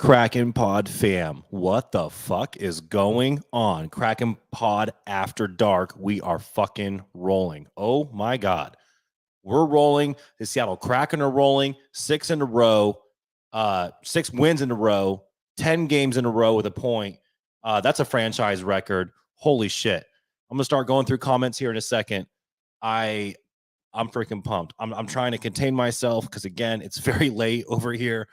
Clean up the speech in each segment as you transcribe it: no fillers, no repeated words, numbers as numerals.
Kraken Pod Fam, what the fuck is going on? Kraken Pod After Dark, we are fucking rolling. Oh my God. We're rolling. The Seattle Kraken are rolling 6 in a row, 6 wins in a row, 10 games in a row with a point. That's a franchise record. Holy shit. I'm going to start going through comments here in a second. I'm freaking pumped. I'm trying to contain myself because, again, it's very late over here.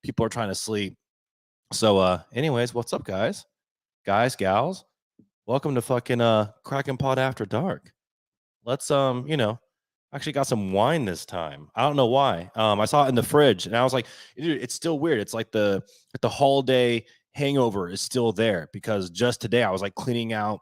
People are trying to sleep. So, anyways, what's up, guys, gals? Welcome to fucking Kraken Pod After Dark. Let's actually got some wine this time. I don't know why. I saw it in the fridge, and I was like, dude, it's still weird. It's like the holiday hangover is still there because just today I was like cleaning out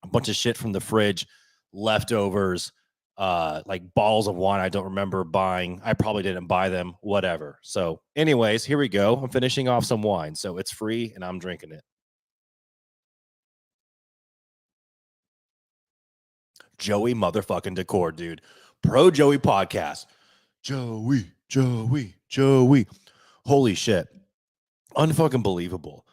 a bunch of shit from the fridge, leftovers. Like bottles of wine I don't remember buying. I probably didn't buy them, whatever. So anyways, here we go. I'm finishing off some wine. So it's free and I'm drinking it. Joey motherfucking Decor, dude. Pro Joey podcast. Joey. Holy shit. Unfucking believable.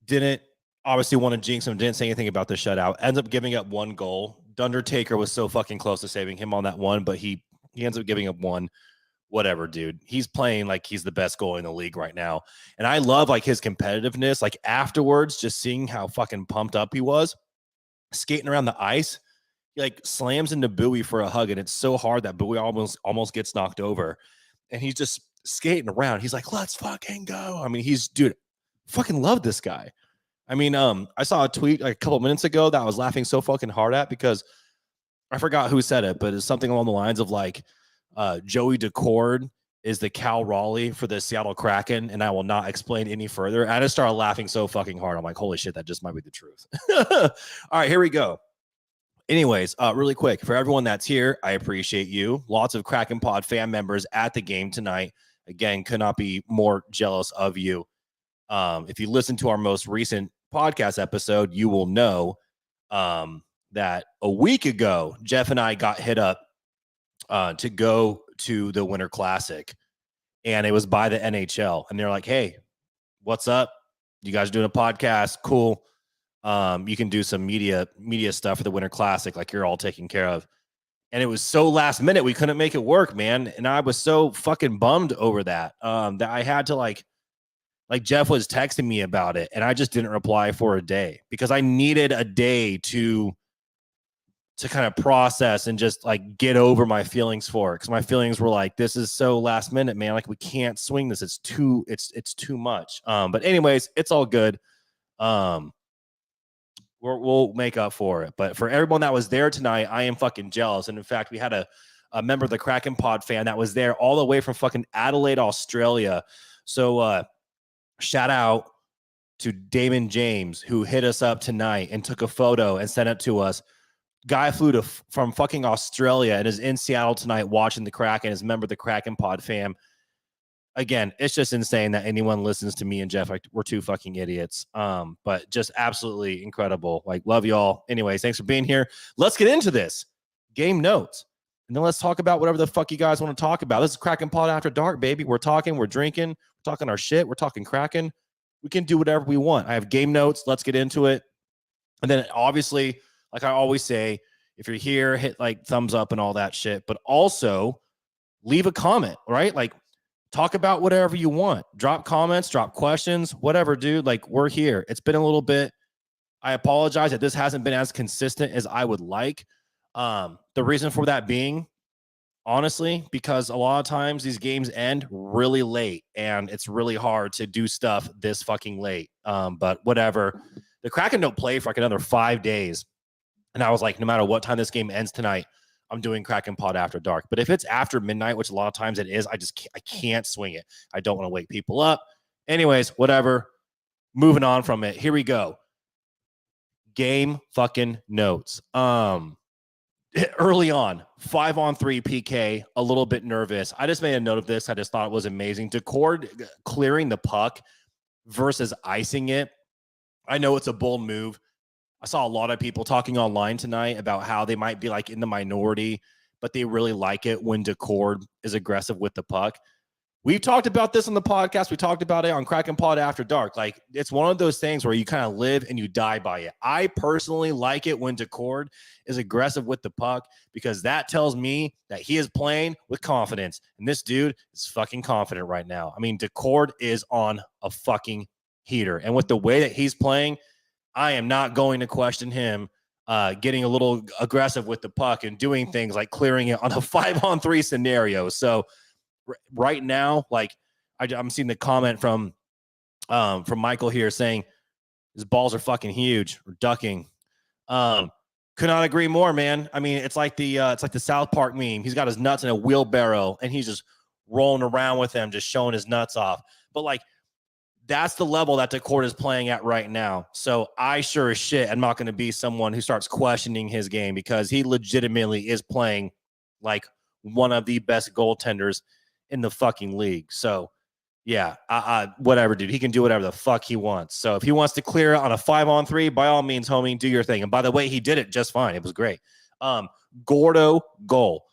Didn't obviously want to jinx him. Didn't say anything about the shutout. Ends up giving up one goal. Undertaker was so fucking close to saving him on that one, but he ends up giving up one. Whatever, dude. He's playing like he's the best goalie in the league right now. And I love like his competitiveness. Like afterwards, just seeing how fucking pumped up he was, skating around the ice, he like slams into Bowie for a hug, and it's so hard that Bowie almost gets knocked over. And he's just skating around. He's like, let's fucking go. I mean, dude, fucking love this guy. I mean, I saw a tweet like a couple minutes ago that I was laughing so fucking hard at because I forgot who said it, but it's something along the lines of like Joey Decord is the Cal Raleigh for the Seattle Kraken, and I will not explain any further. I just started laughing so fucking hard. I'm like, holy shit, that just might be the truth. All right, here we go. Anyways, really quick, for everyone that's here, I appreciate you. Lots of Kraken Pod fan members at the game tonight. Again, could not be more jealous of you. If you listen to our most recent podcast episode, you will know that a week ago, Jeff and I got hit up to go to the Winter Classic, and it was by the NHL. And they're like, hey, what's up? You guys are doing a podcast? Cool. You can do some media stuff for the Winter Classic, like you're all taken care of. And it was so last minute, we couldn't make it work, man. And I was so fucking bummed over that, that I had to like Jeff was texting me about it, and I just didn't reply for a day because I needed a day to kind of process and just like get over my feelings for it. Because my feelings were like, this is so last minute, man. Like we can't swing this. It's too much. But anyways, it's all good. We'll make up for it. But for everyone that was there tonight, I am fucking jealous. And in fact, we had a member of the Kraken Pod fan that was there all the way from fucking Adelaide, Australia. So shout out to Damon James, who hit us up tonight and took a photo and sent it to us. Guy flew from fucking Australia and is in Seattle tonight watching the Kraken, is a member of the Kraken Pod fam. Again, it's just insane that anyone listens to me and Jeff. Like, we're two fucking idiots. But just absolutely incredible. Like, love y'all. Anyways, thanks for being here. Let's get into this. Game notes. And then let's talk about whatever the fuck you guys want to talk about. This is Kraken Pod After Dark, baby. We're talking, we're drinking, we're talking our shit, we're talking Kraken. We can do whatever we want. I have game notes. Let's get into it. And then obviously, like I always say, if you're here, hit like thumbs up and all that shit. But also leave a comment, right? Like talk about whatever you want. Drop comments, drop questions, whatever, dude. Like we're here. It's been a little bit. I apologize that this hasn't been as consistent as I would like. The reason for that being, honestly, because a lot of times these games end really late and it's really hard to do stuff this fucking late. But whatever. The Kraken don't play for like another 5 days. And I was like, no matter what time this game ends tonight, I'm doing Kraken Pod After Dark. But if it's after midnight, which a lot of times it is, I can't swing it. I don't want to wake people up. Anyways, whatever. Moving on from it. Here we go. Game fucking notes. Early on, 5-on-3 PK, a little bit nervous. I just made a note of this. I just thought it was amazing. Decord clearing the puck versus icing it. I know it's a bold move. I saw a lot of people talking online tonight about how they might be like in the minority, but they really like it when Decord is aggressive with the puck. We've talked about this on the podcast. We talked about it on Kraken Pod After Dark. Like, it's one of those things where you kind of live and you die by it. I personally like it when Decord is aggressive with the puck because that tells me that he is playing with confidence. And this dude is fucking confident right now. I mean, Decord is on a fucking heater. And with the way that he's playing, I am not going to question him getting a little aggressive with the puck and doing things like clearing it on a 5-on-3 scenario. So, right now, like I'm seeing the comment from Michael here saying his balls are fucking huge or ducking. Could not agree more, man. I mean, it's like the South Park meme. He's got his nuts in a wheelbarrow and he's just rolling around with them, just showing his nuts off. But like, that's the level that Decord is playing at right now. So I sure as shit am not going to be someone who starts questioning his game because he legitimately is playing like one of the best goaltenders in the fucking league. So yeah, whatever, dude. He can do whatever the fuck he wants. So if he wants to clear on a 5-on-3, by all means, homie, do your thing. And by the way, he did it just fine. It was great. Gordo goal.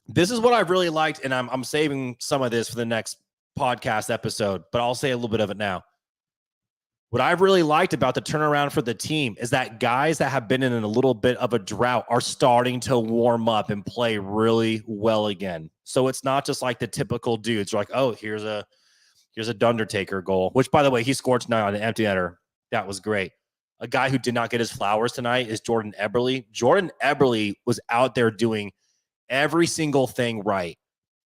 This is what I really liked, and I'm saving some of this for the next podcast episode, but I'll say a little bit of it now. What I've really liked about the turnaround for the team is that guys that have been in a little bit of a drought are starting to warm up and play really well again. So it's not just like the typical dudes. You're like, oh, here's a Dundertaker goal, which, by the way, he scored tonight on an empty netter. That was great. A guy who did not get his flowers tonight is Jordan Eberle. Jordan Eberle was out there doing every single thing right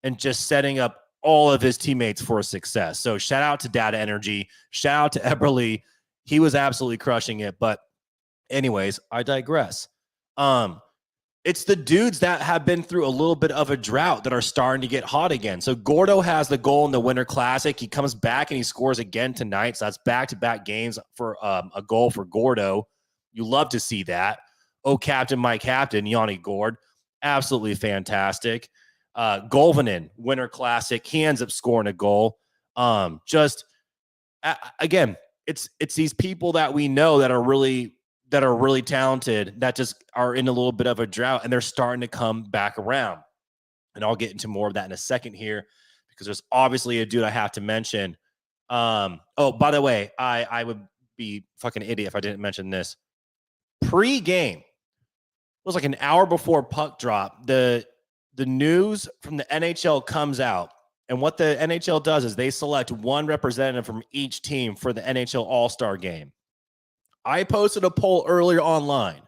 and just setting up all of his teammates for success. So shout out to Data Energy. Shout out to Eberle. He was absolutely crushing it. But anyways, I digress. It's the dudes that have been through a little bit of a drought that are starting to get hot again. So Gordo has the goal in the Winter Classic. He comes back and he scores again tonight. So that's back-to-back games for a goal for Gordo. You love to see that. Oh, Captain, my Captain, Yanni Gord. Absolutely fantastic. Golvanen, Winter Classic. He ends up scoring a goal. Again, it's these people that we know that are really talented that just are in a little bit of a drought and they're starting to come back around. And I'll get into more of that in a second here because there's obviously a dude I have to mention. Oh, by the way, I would be fucking idiot if I didn't mention this. Pre-game, it was like an hour before puck drop. The news from the NHL comes out, and what the NHL does is they select one representative from each team for the NHL All-Star Game. I posted a poll earlier online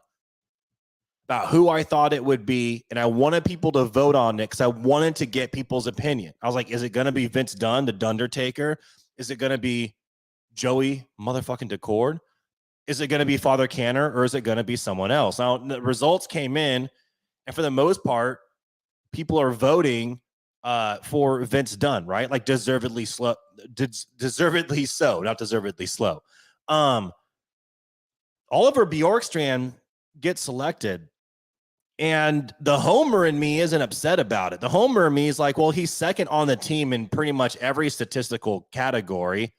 about who I thought it would be, and I wanted people to vote on it because I wanted to get people's opinion. I was like, is it going to be Vince Dunn, the Dundertaker? Is it going to be Joey motherfucking Decord? Is it going to be Father Canner, or is it going to be someone else? Now, the results came in, and for the most part, people are voting for Vince Dunn, right? Like deservedly so, not deservedly slow. Oliver Bjorkstrand gets selected, and the homer in me isn't upset about it. The homer in me is like, well, he's second on the team in pretty much every statistical category.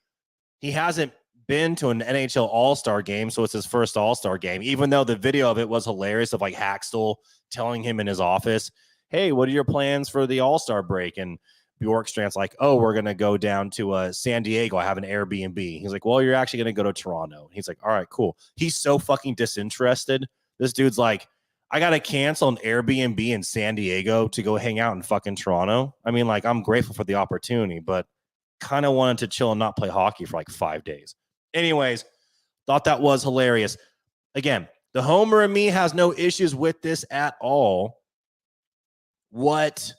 He hasn't been to an NHL All-Star game, so it's his first All-Star game, even though the video of it was hilarious of like Haxtell telling him in his office, hey, what are your plans for the All-Star break? And Bjorkstrand's like, oh, we're going to go down to San Diego. I have an Airbnb. He's like, well, you're actually going to go to Toronto. He's like, all right, cool. He's so fucking disinterested. This dude's like, I got to cancel an Airbnb in San Diego to go hang out in fucking Toronto. I mean, like, I'm grateful for the opportunity, but kind of wanted to chill and not play hockey for like 5 days. Anyways, thought that was hilarious. Again, the homer in me has no issues with this at all. What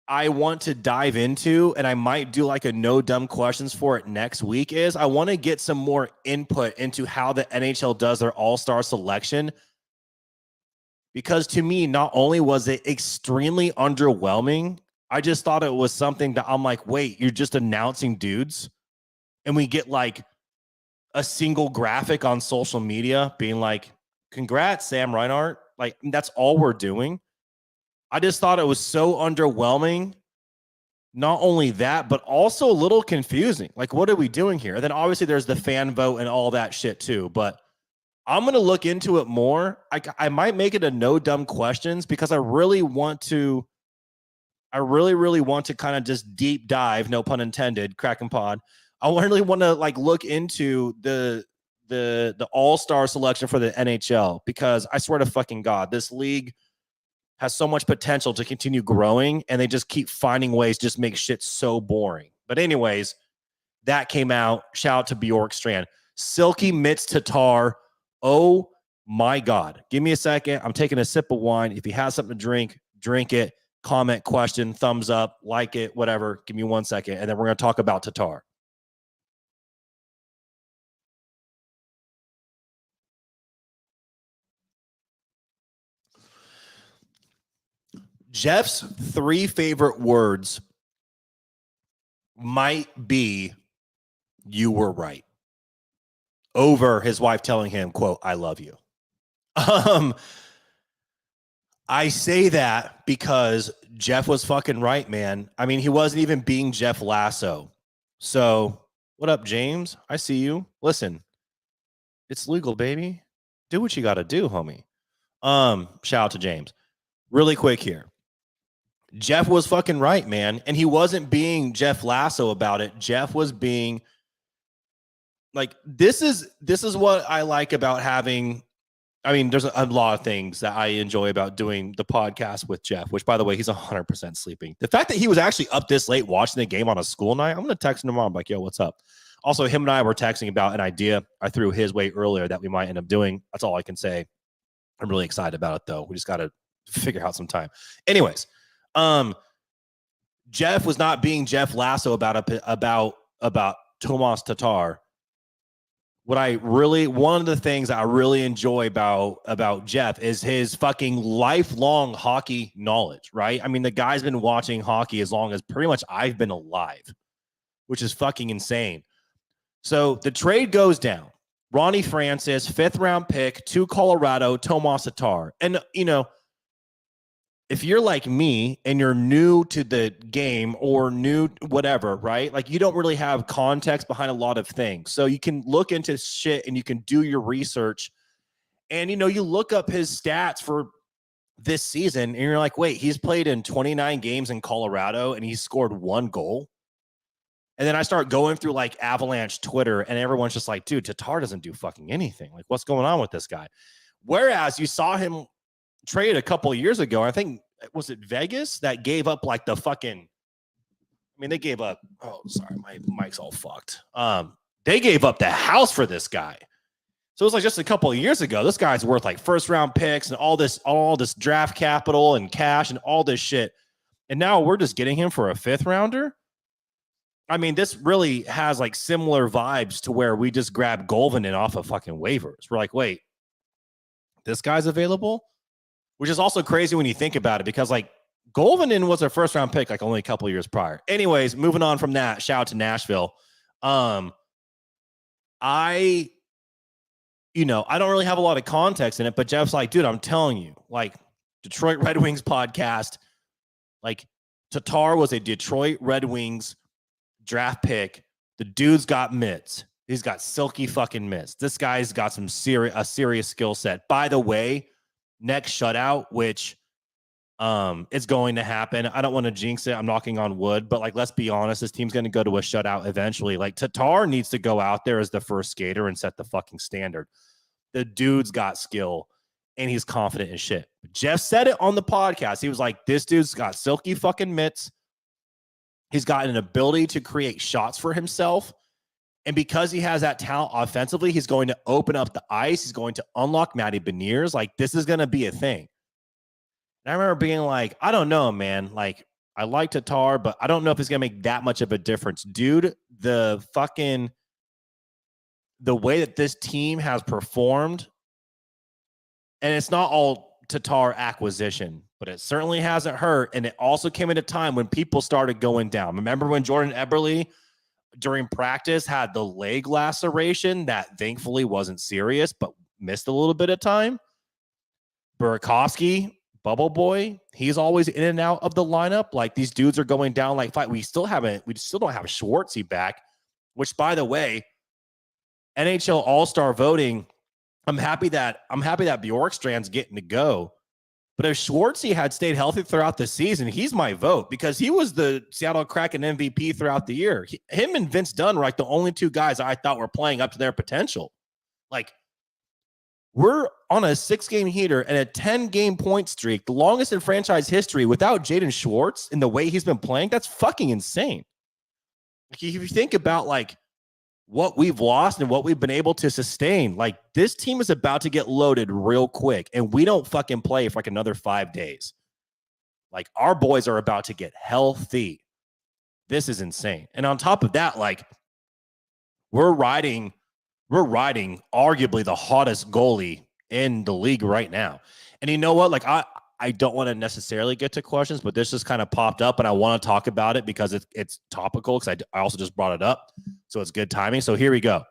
I want to dive into, and I might do like a no dumb questions for it next week, is I want to get some more input into how the NHL does their all-star selection. Because to me, not only was it extremely underwhelming, I just thought it was something that I'm like, wait, you're just announcing dudes? And we get like a single graphic on social media being like, congrats, Sam Reinhart. Like, that's all we're doing. I just thought it was so underwhelming. Not only that, but also a little confusing. Like, what are we doing here? And then obviously there's the fan vote and all that shit too. But I'm going to look into it more. I might make it a no dumb questions because I really want to I really, really want to kind of just deep dive, no pun intended, Kraken Pod. I really want to like look into the all-star selection for the NHL, because I swear to fucking God, this league has so much potential to continue growing, and they just keep finding ways to just make shit so boring. But anyways, that came out. Shout out to Bjorkstrand. Silky Mitts Tatar. Oh my God. Give me a second. I'm taking a sip of wine. If you have something to drink, drink it. Comment, question, thumbs up, like it, whatever. Give me 1 second, and then we're going to talk about Tatar. Jeff's 3 favorite words might be "you were right," over his wife telling him, quote, "I love you." I say that because Jeff was fucking right, man. I mean, he wasn't even being Jeff Lasso. So, what up, James? I see you. Listen, it's legal, baby. Do what you got to do, homie. Shout out to James. Really quick here. Jeff was fucking right, man. And he wasn't being Jeff Lasso about it. Jeff was being like, this is what I like about having. I mean, there's a lot of things that I enjoy about doing the podcast with Jeff, which, by the way, he's 100% sleeping. The fact that he was actually up this late watching the game on a school night, I'm going to text him tomorrow. I'm like, yo, what's up? Also, him and I were texting about an idea I threw his way earlier that we might end up doing. That's all I can say. I'm really excited about it, though. We just got to figure out some time. Anyways, Jeff was not being Jeff Lasso about Tomas Tatar. One of the things I really enjoy about Jeff is his fucking lifelong hockey knowledge, right? I mean, the guy's been watching hockey as long as pretty much I've been alive, which is fucking insane. So the trade goes down. Ronnie Francis, 5th round pick to Colorado, Tomas Tatar. And, you know, if you're like me and you're new to the game or new whatever, right? Like, you don't really have context behind a lot of things. So you can look into shit and you can do your research. And, you know, you look up his stats for this season and you're like, wait, he's played in 29 games in Colorado and he's scored 1 goal. And then I start going through like Avalanche Twitter and everyone's just like, dude, Tatar doesn't do fucking anything. Like, what's going on with this guy? Whereas you saw him trade a couple of years ago. I think, was it Vegas that gave up like the fucking, I mean, they gave up, oh, sorry, my mic's all fucked. They gave up the house for this guy. So it was like just a couple of years ago, this guy's worth like 1st round picks and all this draft capital and cash and all this shit. And now we're just getting him for a 5th rounder. I mean, this really has like similar vibes to where we just grabbed Golvanen off of fucking waivers. We're like, wait, this guy's available? Which is also crazy when you think about it, because like Golvanen was a 1st round pick like only a couple of years prior. Anyways, moving on from that, shout out to Nashville. I don't really have a lot of context in it, but Jeff's like, dude, I'm telling you, like, Detroit Red Wings podcast, like, Tatar was a Detroit Red Wings draft pick. The dude's got mitts. He's got silky fucking mitts. This guy's got a serious skill set. By the way, next shutout, which is going to happen. I don't want to jinx it. I'm knocking on wood, but like, let's be honest, this team's going to go to a shutout eventually. Like, Tatar needs to go out there as the first skater and set the fucking standard. The dude's got skill and he's confident in shit. Jeff said it on the podcast. He was like, this dude's got silky fucking mitts. He's got an ability to create shots for himself. And because he has that talent offensively, he's going to open up the ice. He's going to unlock Matty Beniers. Like, this is going to be a thing. And I remember being like, I don't know, man. Like, I like Tatar, but I don't know if he's going to make that much of a difference. Dude, the way that this team has performed, and it's not all Tatar acquisition, but it certainly hasn't hurt. And it also came at a time when people started going down. Remember when Jordan Eberle during practice had the leg laceration that thankfully wasn't serious, but missed a little bit of time? Burakovsky, Bubble Boy, he's always in and out of the lineup. Like, these dudes are going down like fight. We still don't have Schwartzy back, which, by the way, NHL All-Star voting, I'm happy that Bjorkstrand's getting to go. But if Schwartzy had stayed healthy throughout the season, he's my vote because he was the Seattle Kraken MVP throughout the year. Him and Vince Dunn were like the only two guys I thought were playing up to their potential. Like, we're on a 6-game heater and a 10-game point streak, the longest in franchise history without Jaden Schwartz in the way he's been playing. That's fucking insane. Like, if you think about like what we've lost and what we've been able to sustain, like this team is about to get loaded real quick and we don't fucking play for like another 5 days. Like our boys are about to get healthy. This is insane. And on top of that, like we're riding arguably the hottest goalie in the league right now. And you know what? Like I don't want to necessarily get to questions, but this just kind of popped up and I want to talk about it because it's topical because I also just brought it up. So it's good timing. So here we go.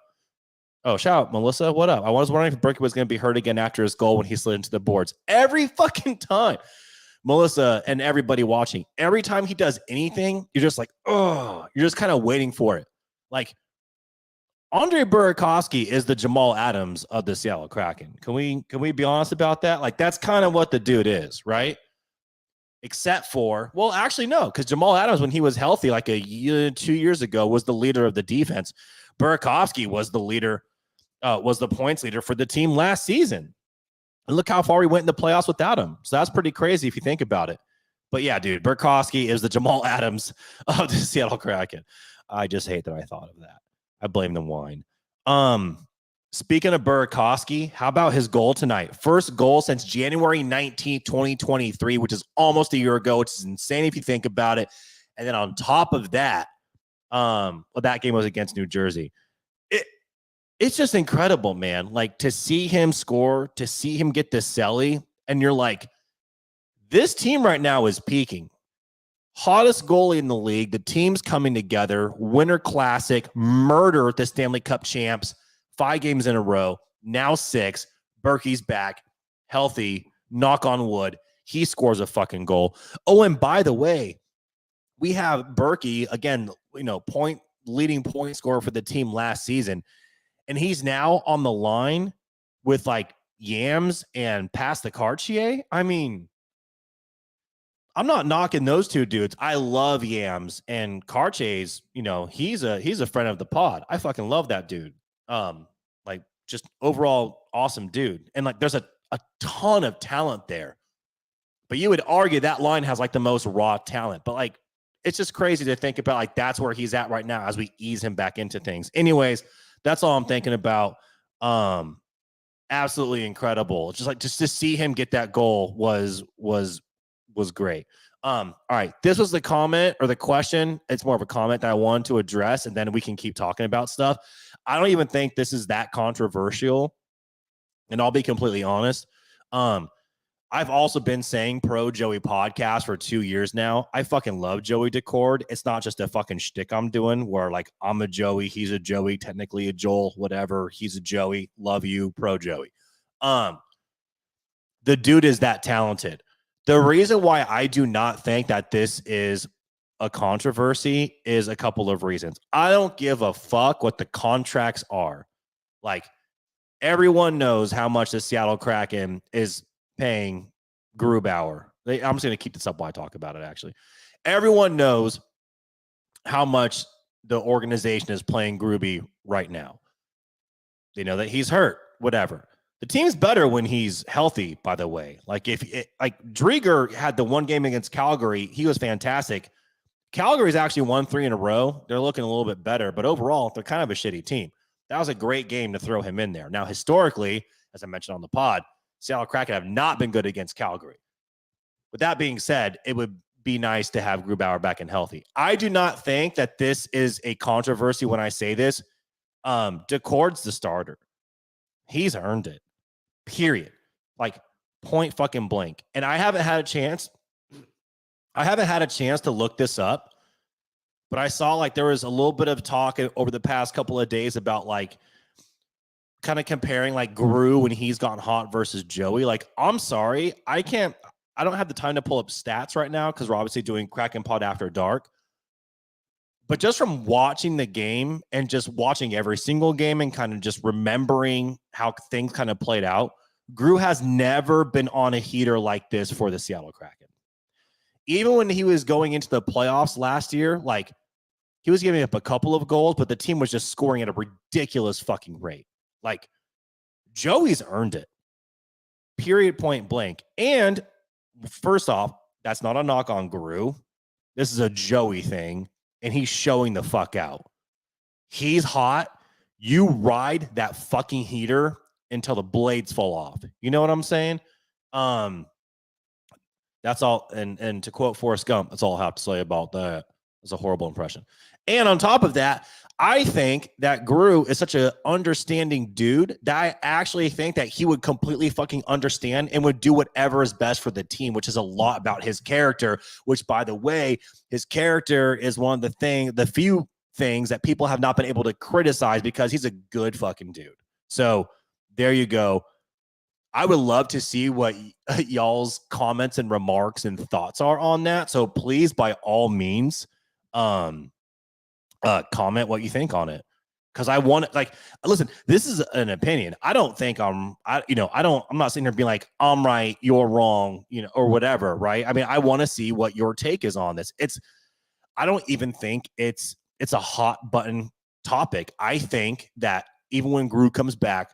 Oh, shout out, Melissa. What up? I was wondering if Berkey was going to be hurt again after his goal when he slid into the boards. Every fucking time. Melissa and everybody watching, every time he does anything, you're just like, oh, you're just kind of waiting for it. Like, Andre Burakovsky is the Jamal Adams of the Seattle Kraken. Can we be honest about that? Like, that's kind of what the dude is, right? Except for, well, actually, no, because Jamal Adams, when he was healthy, like 2 years ago, was the leader of the defense. Burakovsky was the leader, was the points leader for the team last season. And look how far we went in the playoffs without him. So that's pretty crazy if you think about it. But yeah, dude, Burakovsky is the Jamal Adams of the Seattle Kraken. I just hate that I thought of that. I blame the wine. Speaking of Burakovsky, how about his goal tonight? First goal since January 19th, 2023, which is almost a year ago, which is insane if you think about it. And then on top of that, well, that game was against New Jersey. It's just incredible, man. Like to see him score, to see him get the celly, and you're like, this team right now is peaking. Hottest goalie in the league. The team's coming together. Winter Classic, murder the Stanley Cup champs. 5 games in a row. Now 6. Berkey's back, healthy. Knock on wood. He scores a fucking goal. Oh, and by the way, we have Berkey again. You know, leading point scorer for the team last season, and he's now on the line with like Yams and Pastor-Cartier. I mean, I'm not knocking those two dudes. I love Yams and Cartier's, you know, he's a friend of the pod. I fucking love that dude. Like just overall awesome dude. And like there's a ton of talent there. But you would argue that line has like the most raw talent. But like it's just crazy to think about like that's where he's at right now as we ease him back into things. Anyways, that's all I'm thinking about. Absolutely incredible. Just to see him get that goal was great. All right. This was the comment or the question. It's more of a comment that I wanted to address, and then we can keep talking about stuff. I don't even think this is that controversial, and I'll be completely honest. I've also been saying pro Joey podcast for 2 years now. I fucking love Joey Decord. It's not just a fucking shtick I'm doing where like I'm a Joey, he's a Joey, technically a Joel, whatever. He's a Joey. Love you, pro Joey. The dude is that talented. The reason why I do not think that this is a controversy is a couple of reasons. I don't give a fuck what the contracts are. Like, everyone knows how much the Seattle Kraken is paying Grubauer. I'm just going to keep this up while I talk about it, actually. Everyone knows how much the organization is paying Gruby right now. They know that he's hurt, whatever. The team's better when he's healthy, by the way. Like Drieger had the one game against Calgary. He was fantastic. Calgary's actually won 3 in a row. They're looking a little bit better, but overall, they're kind of a shitty team. That was a great game to throw him in there. Now, historically, as I mentioned on the pod, Seattle Kraken have not been good against Calgary. With that being said, it would be nice to have Grubauer back and healthy. I do not think that this is a controversy when I say this. Decord's the starter. He's earned it. Period. Like, point fucking blank. And I haven't had a chance to look this up, but I saw like there was a little bit of talk over the past couple of days about like kind of comparing like Gru when he's gotten hot versus Joey. Like, I'm sorry, I don't have the time to pull up stats right now because we're obviously doing Kraken Pod After Dark. But just from watching the game and just watching every single game and kind of just remembering how things kind of played out, Gru has never been on a heater like this for the Seattle Kraken. Even when he was going into the playoffs last year, like he was giving up a couple of goals, but the team was just scoring at a ridiculous fucking rate. Like Joey's earned it. Period, point blank. And first off, that's not a knock on Gru. This is a Joey thing, and he's showing the fuck out. He's hot. You ride that fucking heater until the blades fall off. You know what I'm saying? That's all. And to quote Forrest Gump, that's all I have to say about that. It's a horrible impression. And on top of that, I think that Gru is such an understanding dude that I actually think that he would completely fucking understand and would do whatever is best for the team, which is a lot about his character, which, by the way, his character is one of the few things that people have not been able to criticize because he's a good fucking dude. So there you go. I would love to see what y'all's comments and remarks and thoughts are on that. So please, by all means, comment what you think on it. Because I want to, listen, this is an opinion. I don't think I'm not sitting here being like, I'm right, you're wrong, or whatever, right? I mean, I want to see what your take is on this. I don't even think it's a hot button topic. I think that even when Gru comes back,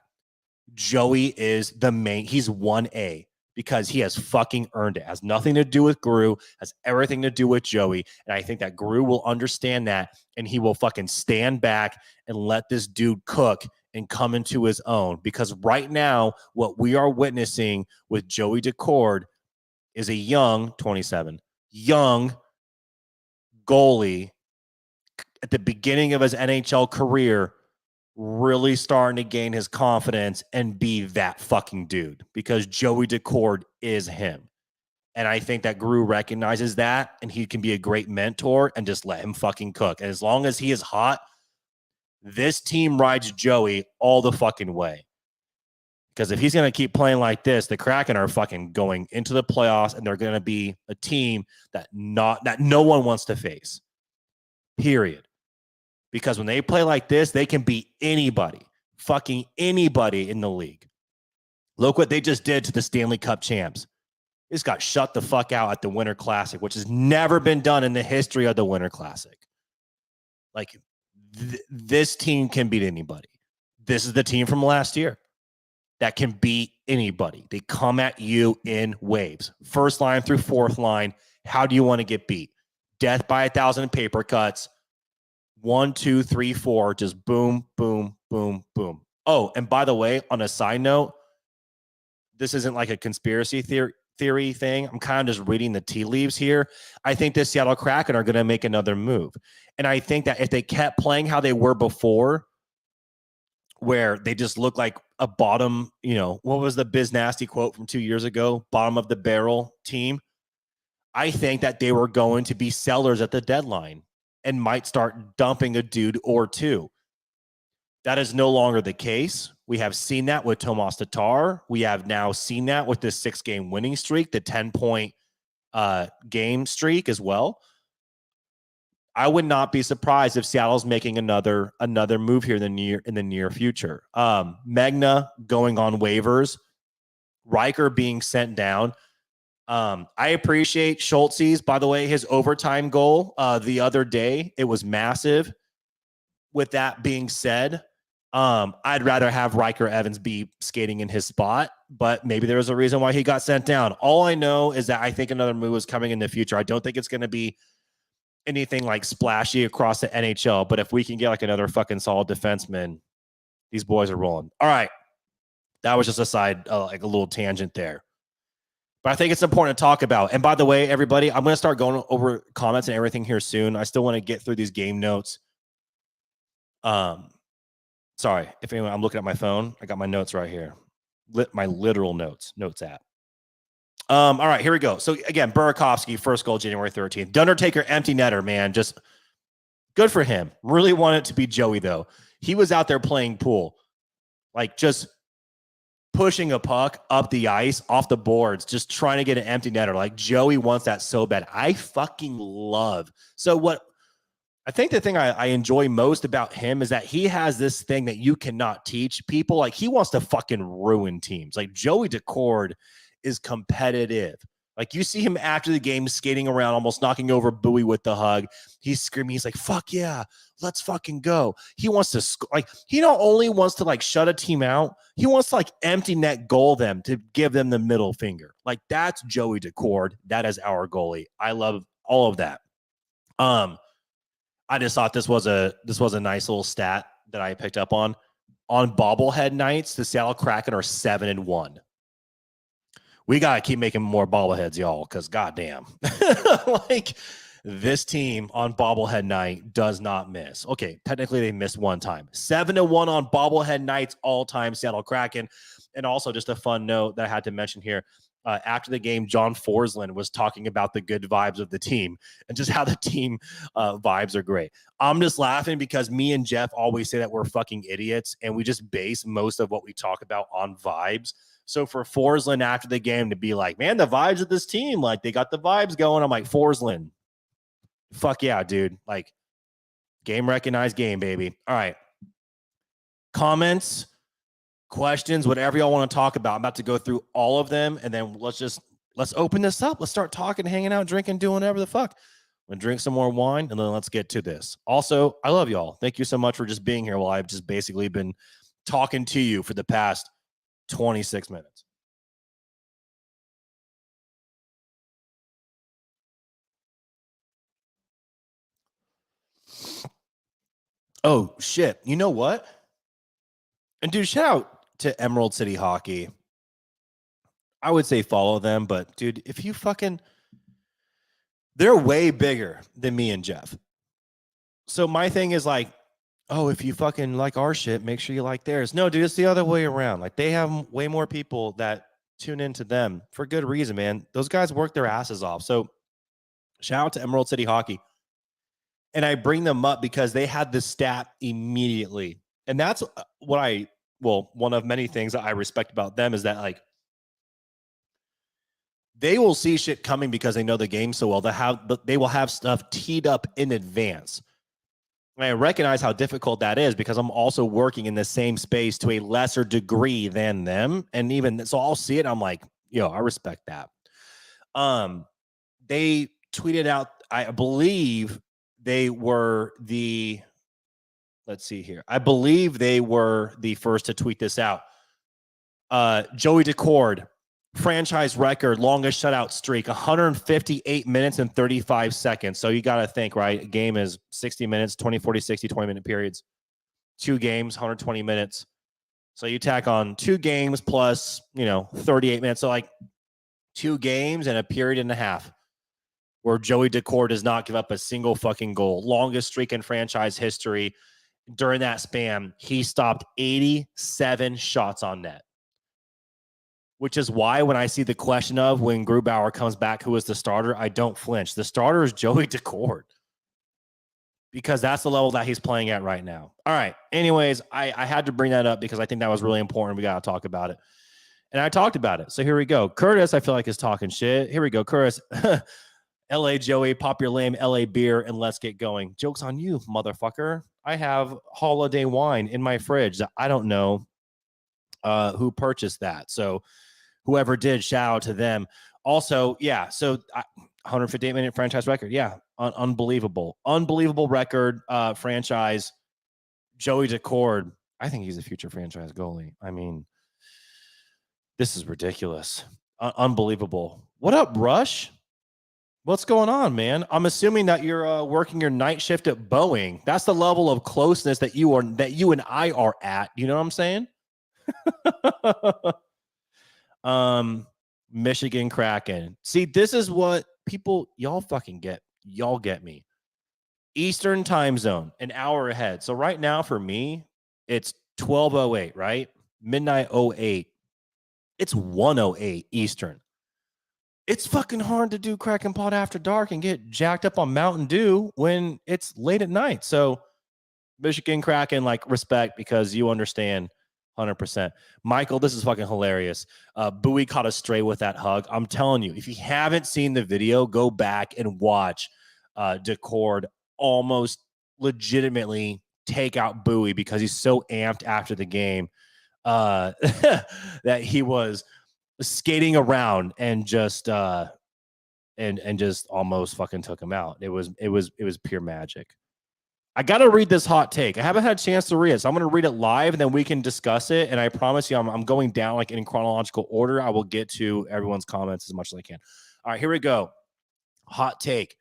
Joey is the main. He's 1A because he has fucking earned it. It has nothing to do with Gru, has everything to do with Joey. And I think that Gru will understand that, and he will fucking stand back and let this dude cook and come into his own. Because right now, what we are witnessing with Joey Decord is a young 27, young goalie at the beginning of his NHL career, really starting to gain his confidence and be that fucking dude, because Joey Decord is him. And I think that Gru recognizes that, and he can be a great mentor and just let him fucking cook. And as long as he is hot, this team rides Joey all the fucking way. Because if he's going to keep playing like this, the Kraken are fucking going into the playoffs, and they're going to be a team that no one wants to face. Period. Because when they play like this, they can beat anybody, fucking anybody in the league. Look what they just did to the Stanley Cup champs. They just got shut the fuck out at the Winter Classic, which has never been done in the history of the Winter Classic. Like, this team can beat anybody. This is the team from last year that can beat anybody. They come at you in waves. First line through fourth line. How do you want to get beat? Death by 1,000 paper cuts. 1, 2, 3, 4, just boom, boom, boom, boom. Oh, and by the way, on a side note, this isn't like a conspiracy theory thing. I'm kind of just reading the tea leaves here. I think the Seattle Kraken are going to make another move. And I think that if they kept playing how they were before, where they just look like a bottom, what was the Biz Nasty quote from 2 years ago? Bottom of the barrel team. I think that they were going to be sellers at the deadline and might start dumping a dude or two. That is no longer the case. We have seen that with Tomas Tatar. We have now seen that with this 6-game winning streak, the 10-point game streak as well. I would not be surprised if Seattle's making another move here in the near future. Magna going on waivers, Riker being sent down. I appreciate Schultze's, by the way, his overtime goal the other day. It was massive. With that being said, I'd rather have Riker Evans be skating in his spot, but maybe there was a reason why he got sent down. All I know is that I think another move is coming in the future. I don't think it's going to be anything like splashy across the NHL, but if we can get like another fucking solid defenseman, these boys are rolling. All right. That was just a side, like a little tangent there. But I think it's important to talk about. And by the way, everybody, I'm going to start going over comments and everything here soon. I still want to get through these game notes. Sorry, if anyone, I'm looking at my phone. I got my notes right here. My literal notes app. All right, here we go. So again, Burakovsky, first goal, January 13th. Undertaker, empty netter, man. Just good for him. Really want it to be Joey, though. He was out there playing pool. Like, just pushing a puck up the ice, off the boards, just trying to get an empty netter. Like, Joey wants that so bad. I fucking love. So what I think the thing I enjoy most about him is that he has this thing that you cannot teach people. Like, he wants to fucking ruin teams. Like, Joey Decord is competitive. Like, you see him after the game skating around, almost knocking over Bowie with the hug. He's screaming. He's like, fuck yeah, let's fucking go. He wants to, like, he not only wants to, like, shut a team out, he wants to, like, empty net goal them to give them the middle finger. Like, that's Joey Decord. That is our goalie. I love all of that. I just thought this was a nice little stat that I picked up on. On bobblehead nights, the Seattle Kraken are 7-1. We got to keep making more bobbleheads, y'all, because goddamn. Like, this team on bobblehead night does not miss. Okay, technically they missed one time. 7-1 on bobblehead nights, all-time Seattle Kraken. And also just a fun note that I had to mention here. After the game, John Forsland was talking about the good vibes of the team and just how the team vibes are great. I'm just laughing because me and Jeff always say that we're fucking idiots, and we just base most of what we talk about on vibes. So for Forsland after the game to be like, man, the vibes of this team, like, they got the vibes going. I'm like, Forsland, fuck yeah, dude. Like, game recognized game, baby. All right. Comments, questions, whatever y'all want to talk about. I'm about to go through all of them, and then let's open this up. Let's start talking, hanging out, drinking, doing whatever the fuck. I'm gonna drink some more wine, and then let's get to this. Also, I love y'all. Thank you so much for just being here while I've just basically been talking to you for the past 26 minutes. Oh, shit. You know what? And dude, shout out to Emerald City Hockey. I would say follow them, but dude, if you fucking, they're way bigger than me and Jeff. So my thing is like, oh, if you fucking like our shit, make sure you like theirs. No, dude, it's the other way around. Like, they have way more people that tune into them for good reason, man. Those guys work their asses off. So shout out to Emerald City Hockey. And I bring them up because they had the stat immediately. And that's what one of many things that I respect about them is that, like, they will see shit coming because they know the game so well. They will have stuff teed up in advance. And I recognize how difficult that is because I'm also working in the same space to a lesser degree than them. And even so, I'll see it. I'm like, yo, I respect that. They tweeted out, I believe they were let's see here. I believe they were the first to tweet this out. Joey Decord, franchise record, longest shutout streak, 158 minutes and 35 seconds. So you got to think, right? A game is 60 minutes, 20, 40, 60, 20-minute periods. 2 games, 120 minutes. So you tack on 2 games plus, 38 minutes. So like 2 games and a period and a half where Joey Decord does not give up a single fucking goal. Longest streak in franchise history. During that span, he stopped 87 shots on net. Which is why when I see the question of when Grubauer comes back, who is the starter, I don't flinch. The starter is Joey Decord. Because that's the level that he's playing at right now. All right. Anyways, I had to bring that up because I think that was really important. We got to talk about it. And I talked about it. So here we go. Curtis, I feel like, is talking shit. Here we go. Curtis. LA Joey, pop your lame LA beer and let's get going. Joke's on you, motherfucker. I have holiday wine in my fridge that I don't know who purchased that. So whoever did, shout out to them. Also, yeah, so 158-minute franchise record. Yeah, unbelievable. Unbelievable record, franchise. Joey Decord, I think he's a future franchise goalie. I mean, this is ridiculous. Unbelievable. What up, Rush? What's going on, man? I'm assuming that you're working your night shift at Boeing. That's the level of closeness that you and I are at. You know what I'm saying? Michigan Kraken. See, this is what people, y'all fucking get. Y'all get me. Eastern time zone, an hour ahead. So right now for me, it's 12:08, right? Midnight 08. It's 1:08 Eastern. It's fucking hard to do Kraken Pod After Dark and get jacked up on Mountain Dew when it's late at night. So Michigan Kraken, like, respect because you understand 100%. Michael, this is fucking hilarious. Bowie caught a stray with that hug. I'm telling you, if you haven't seen the video, go back and watch Decord almost legitimately take out Bowie because he's so amped after the game that he was skating around and just and just almost fucking took him out. It was pure magic. I got to read this hot take. I haven't had a chance to read it, so I'm going to read it live, and then we can discuss it. And I promise you, I'm going down like in chronological order. I will get to everyone's comments as much as I can. All right, here we go. Hot take.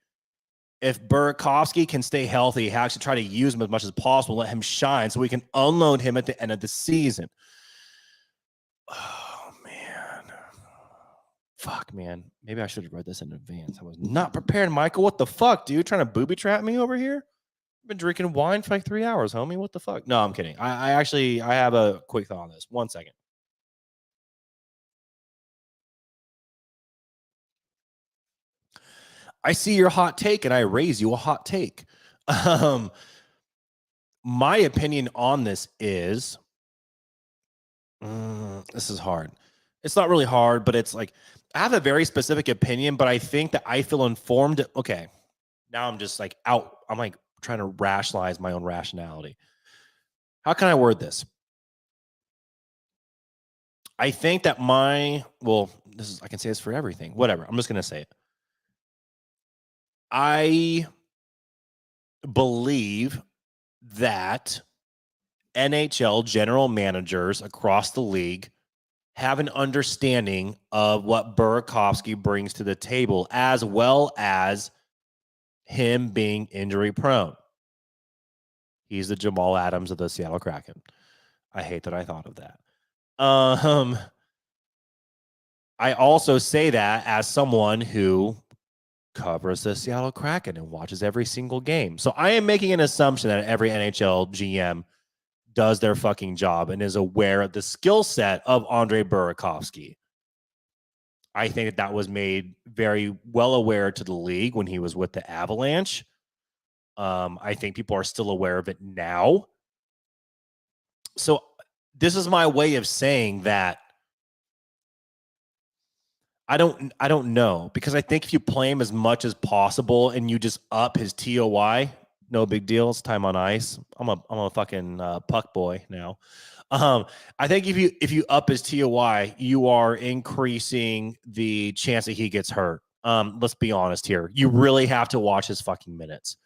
If Burakovsky can stay healthy, I actually try to use him as much as possible, let him shine so we can unload him at the end of the season. Oh, man. Fuck, man. Maybe I should have read this in advance. I was not prepared, Michael. What the fuck, dude? Trying to booby trap me over here? I've been drinking wine for like 3 hours, homie. What the fuck? No, I'm kidding. I actually have a quick thought on this. 1 second. I see your hot take and I raise you a hot take. My opinion on this is this is hard. It's not really hard, but it's like I have a very specific opinion, but I think that I feel informed. Okay. Now I'm just like out. I'm like trying to rationalize my own rationality. How can I word this? I think that I can say this for everything. Whatever. I'm just going to say it. I believe that NHL general managers across the league have an understanding of what Burakovsky brings to the table, as well as him being injury prone. He's the Jamal Adams of the Seattle Kraken. I hate that I thought of that. I also say that as someone who covers the Seattle Kraken and watches every single game. So I am making an assumption that every NHL GM does their fucking job and is aware of the skill set of Andrei Burakovsky. I think that was made very well aware to the league when he was with the Avalanche. I think people are still aware of it now. So this is my way of saying that I don't know, because I think if you play him as much as possible and you just up his TOI, no big deal. It's time on ice. I'm a fucking puck boy now. I think if you up his TOI, you are increasing the chance that he gets hurt. Let's be honest here. You really have to watch his fucking minutes.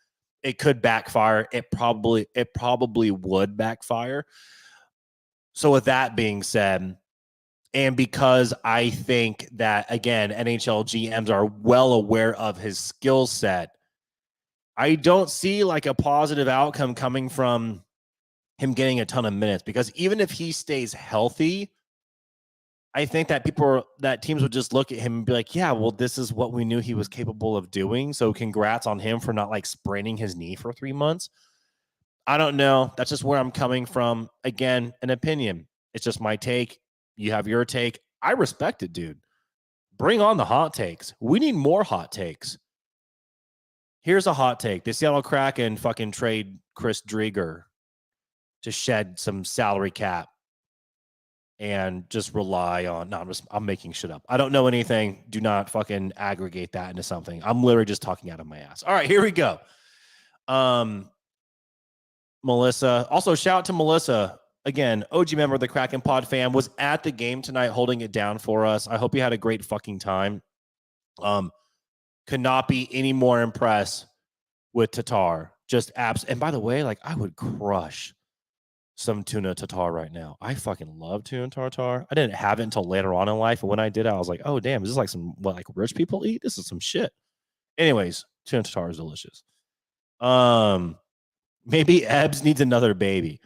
It could backfire. It probably would backfire. So with that being said, and because I think that, again, NHL GMs are well aware of his skill set, I don't see like a positive outcome coming from him getting a ton of minutes, because even if he stays healthy, I think that teams would just look at him and be like, yeah, well, this is what we knew he was capable of doing. So congrats on him for not like spraining his knee for 3 months. I don't know. That's just where I'm coming from. Again, an opinion. It's just my take. You have your take. I respect it, dude. Bring on the hot takes. We need more hot takes. Here's a hot take. The Seattle Kraken fucking trade Chris Driedger to shed some salary cap and just rely on, I'm making shit up. I don't know anything. Do not fucking aggregate that into something. I'm literally just talking out of my ass. All right, here we go. Melissa. Also, shout out to Melissa. Again, OG member of the Kraken Pod Fam, was at the game tonight holding it down for us. I hope you had a great fucking time. Could not be any more impressed with Tatar. Just apps. And by the way, like, I would crush some tuna tartar right now. I fucking love tuna tartar. I didn't have it until later on in life. And when I did, I was like, oh, damn, is this like like rich people eat? This is some shit. Anyways, tuna tartar is delicious. Maybe Ebbs needs another baby.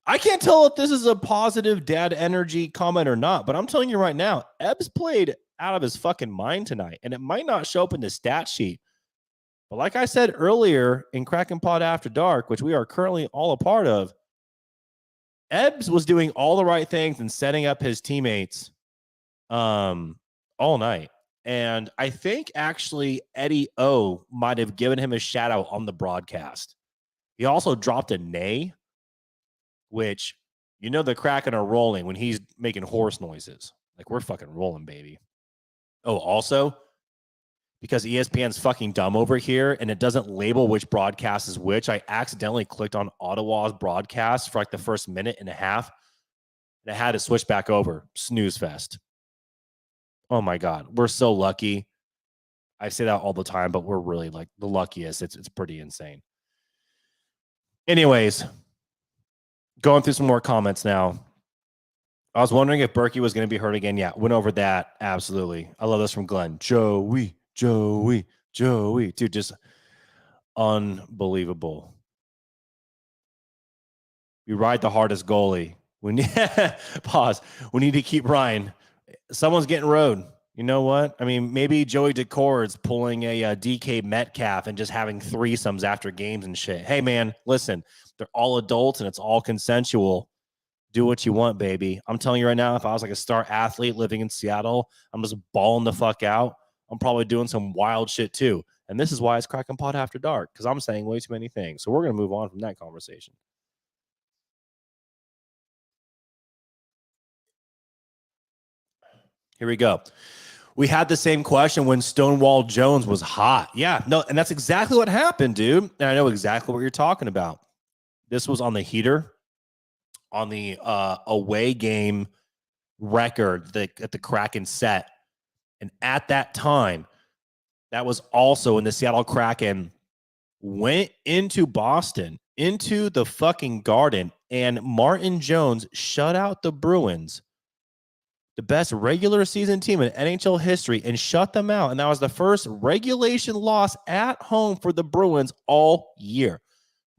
I can't tell if this is a positive dad energy comment or not, but I'm telling you right now, Ebbs played out of his fucking mind tonight, and it might not show up in the stat sheet. But like I said earlier in Kraken Pod After Dark, which we are currently all a part of, Ebbs was doing all the right things and setting up his teammates all night. And I think actually Eddie O might have given him a shout out on the broadcast. He also dropped a neigh, which, you know, the Kraken are rolling when he's making horse noises. Like, we're fucking rolling, baby. Oh, also, because ESPN's fucking dumb over here and it doesn't label which broadcast is which. I accidentally clicked on Ottawa's broadcast for like the first minute and a half, and I had to switch back over. Snooze fest. Oh my God. We're so lucky. I say that all the time, but we're really like the luckiest. It's pretty insane. Anyways, going through some more comments now. I was wondering if Berkey was going to be hurt again. Yeah, went over that. Absolutely. I love this from Glenn. Joey. Dude, just unbelievable. We ride the hardest goalie. Pause. We need to keep Ryan. Someone's getting rode. You know what? I mean, maybe Joey Decord's pulling a DK Metcalf and just having threesomes after games and shit. Hey, man, listen, they're all adults and it's all consensual. Do what you want, baby. I'm telling you right now, if I was like a star athlete living in Seattle, I'm just balling the fuck out. I'm probably doing some wild shit too. And this is why it's Kraken Pod After Dark, because I'm saying way too many things. So we're going to move on from that conversation. Here we go. We had the same question when Stonewall Jones was hot. Yeah, no, and that's exactly what happened, dude. And I know exactly what you're talking about. This was on the heater, on the away game record that the Kraken set. And at that time, that was also when the Seattle Kraken went into Boston, into the fucking Garden, and Martin Jones shut out the Bruins, the best regular season team in NHL history, and shut them out. And that was the first regulation loss at home for the Bruins all year.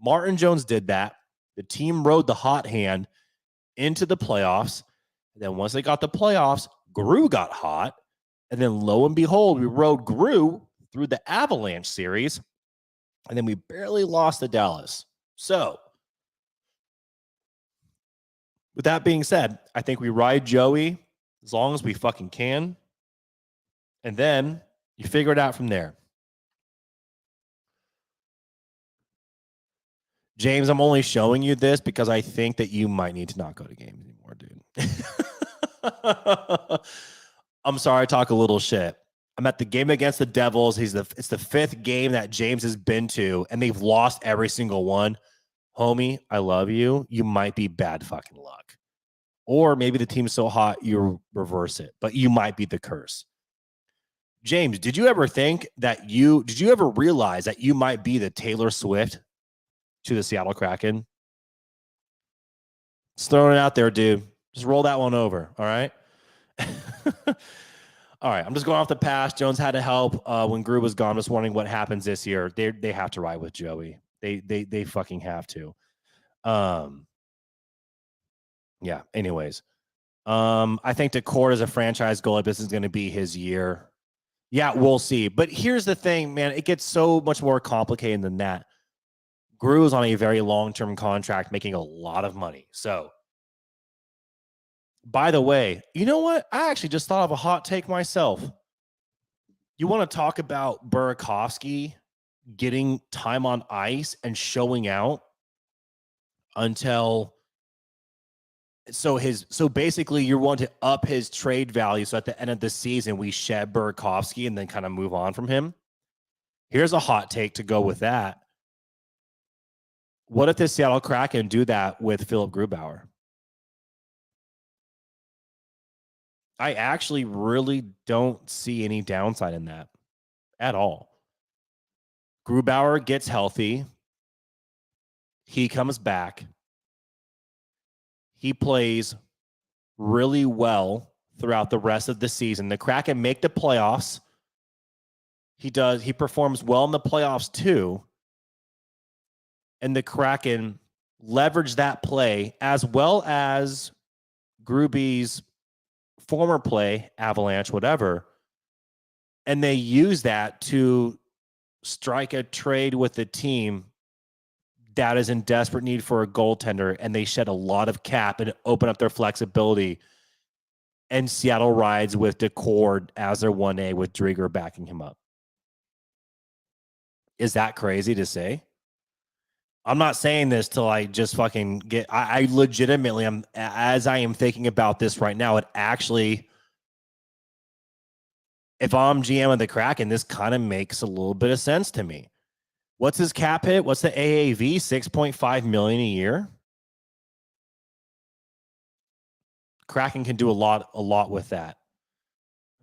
Martin Jones did that. The team rode the hot hand into the playoffs. And then once they got the playoffs, Gru got hot. And then lo and behold, we rode Gru through the Avalanche series. And then we barely lost to Dallas. So, with that being said, I think we ride Joey as long as we fucking can. And then you figure it out from there. James, I'm only showing you this because I think that you might need to not go to games anymore, dude. I'm sorry, I talk a little shit. I'm at the game against the Devils. It's the fifth game that James has been to, and they've lost every single one. Homie, I love you. You might be bad fucking luck. Or maybe the team's so hot, you reverse it. But you might be the curse. James, did you ever realize that you might be the Taylor Swift to the Seattle Kraken? Just throwing it out there, dude. Just roll that one over, all right? All right, I'm just going off the past. Jones had to help when Gru was gone. I'm just wondering what happens this year. They have to ride with Joey. They fucking have to. Yeah, anyways. I think Decord is a franchise goalie. This is going to be his year. Yeah, we'll see. But here's the thing, man. It gets so much more complicated than that. Gru is on a very long-term contract, making a lot of money. So, by the way, you know what? I actually just thought of a hot take myself. You want to talk about Burakovsky getting time on ice and showing out until so basically you want to up his trade value so at the end of the season we shed Burakovsky and then kind of move on from him. Here's a hot take to go with that. What if the Seattle Kraken do that with Philip Grubauer? I actually really don't see any downside in that at all. Grubauer gets healthy. He comes back. He plays really well throughout the rest of the season. The Kraken make the playoffs. He does. He performs well in the playoffs too. And the Kraken leverage that play as well as Gruby's former play, Avalanche, whatever. And they use that to strike a trade with the team that is in desperate need for a goaltender, and they shed a lot of cap and open up their flexibility. And Seattle rides with Decord as their 1A with Drieger backing him up. Is that crazy to say? I'm not saying this till I just fucking get. I legitimately am, as I am thinking about this right now. It actually if I'm GM of the Kraken, this kind of makes a little bit of sense to me. What's his cap hit? What's the AAV? 6.5 million a year. Kraken can do a lot with that.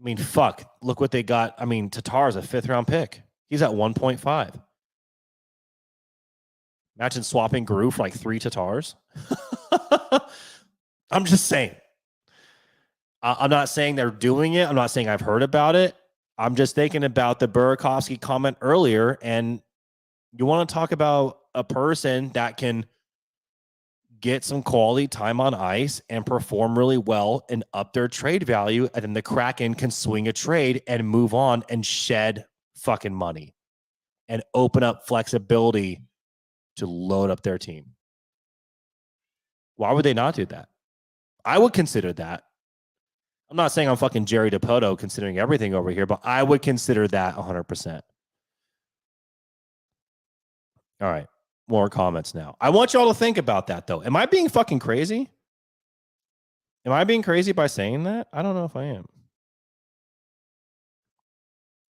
I mean, fuck. Look what they got. I mean, Tatar's a 5th round pick. He's at 1.5. Imagine swapping Guru for like 3 Tatars. I'm just saying. I'm not saying they're doing it. I'm not saying I've heard about it. I'm just thinking about the Burakovsky comment earlier, and you want to talk about a person that can get some quality time on ice and perform really well and up their trade value, and then the Kraken can swing a trade and move on and shed fucking money and open up flexibility to load up their team. Why would they not do that? I would consider that. I'm not saying I'm fucking Jerry DiPoto considering everything over here, but I would consider that 100%. All right. More comments now. I want y'all to think about that, though. Am I being fucking crazy? Am I being crazy by saying that? I don't know if I am.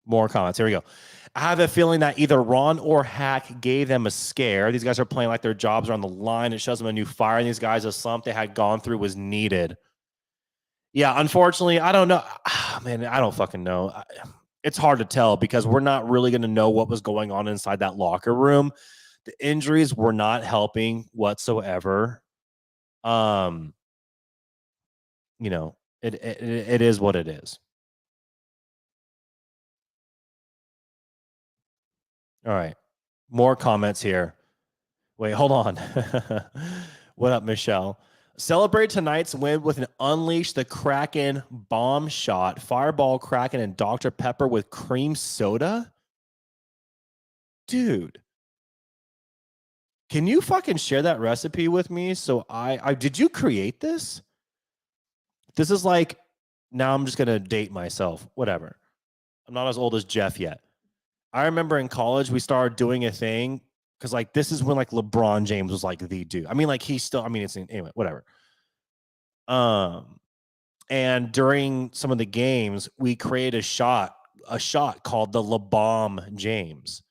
More comments. Here we go. I have a feeling that either Ron or Hack gave them a scare. These guys are playing like their jobs are on the line. It shows them a new fire, and these guys, a slump they had gone through was needed. Yeah, unfortunately, I don't know. Man, I don't fucking know. It's hard to tell because we're not really going to know what was going on inside that locker room. The injuries were not helping whatsoever. You know, it is what it is. All right. More comments here. Wait, hold on. What up, Michelle? Celebrate tonight's win with an Unleash the Kraken bomb shot. Fireball Kraken and Dr. Pepper with cream soda? Dude. Can you fucking share that recipe with me? So I did you create this? This is like, now I'm just going to date myself. Whatever. I'm not as old as Jeff yet. I remember in college, we started doing a thing because like this is when like LeBron James was like the dude. I mean, like he's still, I mean, it's anyway, whatever. And during some of the games, we created a shot called the LeBom James.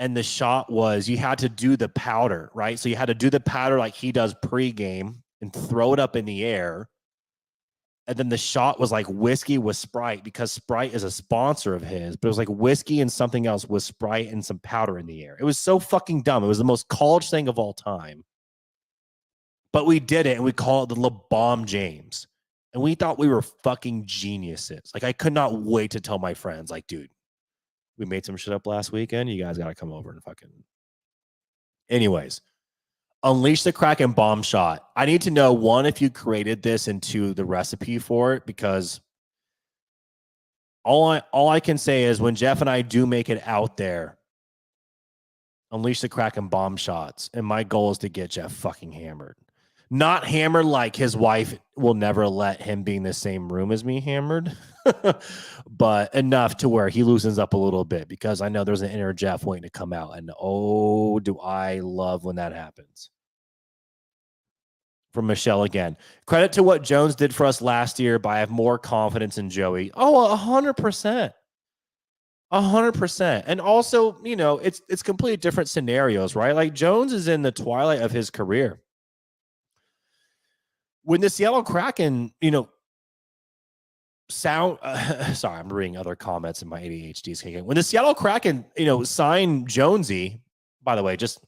And the shot was you had to do the powder, right? So you had to do the powder like he does pregame and throw it up in the air. And then the shot was like whiskey with Sprite because Sprite is a sponsor of his, but it was like whiskey and something else with Sprite and some powder in the air. It was so fucking dumb. It was the most college thing of all time. But we did it and we called it the LeBom James. And we thought we were fucking geniuses. Like I could not wait to tell my friends, like, dude, we made some shit up last weekend. You guys got to come over and fucking. Anyways. Unleash the Kraken bomb shot. I need to know, one, if you created this into the recipe for it, because all I can say is when Jeff and I do make it out there, unleash the Kraken bomb shots. And my goal is to get Jeff fucking hammered. Not hammered like his wife will never let him be in the same room as me hammered, but enough to where he loosens up a little bit because I know there's an inner Jeff waiting to come out. And oh, do I love when that happens. From Michelle again. Credit to what Jones did for us last year, but I have more confidence in Joey. Oh, 100%. 100%. And also, you know, it's completely different scenarios, right? Like Jones is in the twilight of his career. When the Seattle Kraken, you know, sorry, I'm reading other comments in my ADHD is kicking. When the Seattle Kraken, you know, signed Jonesy, by the way, I just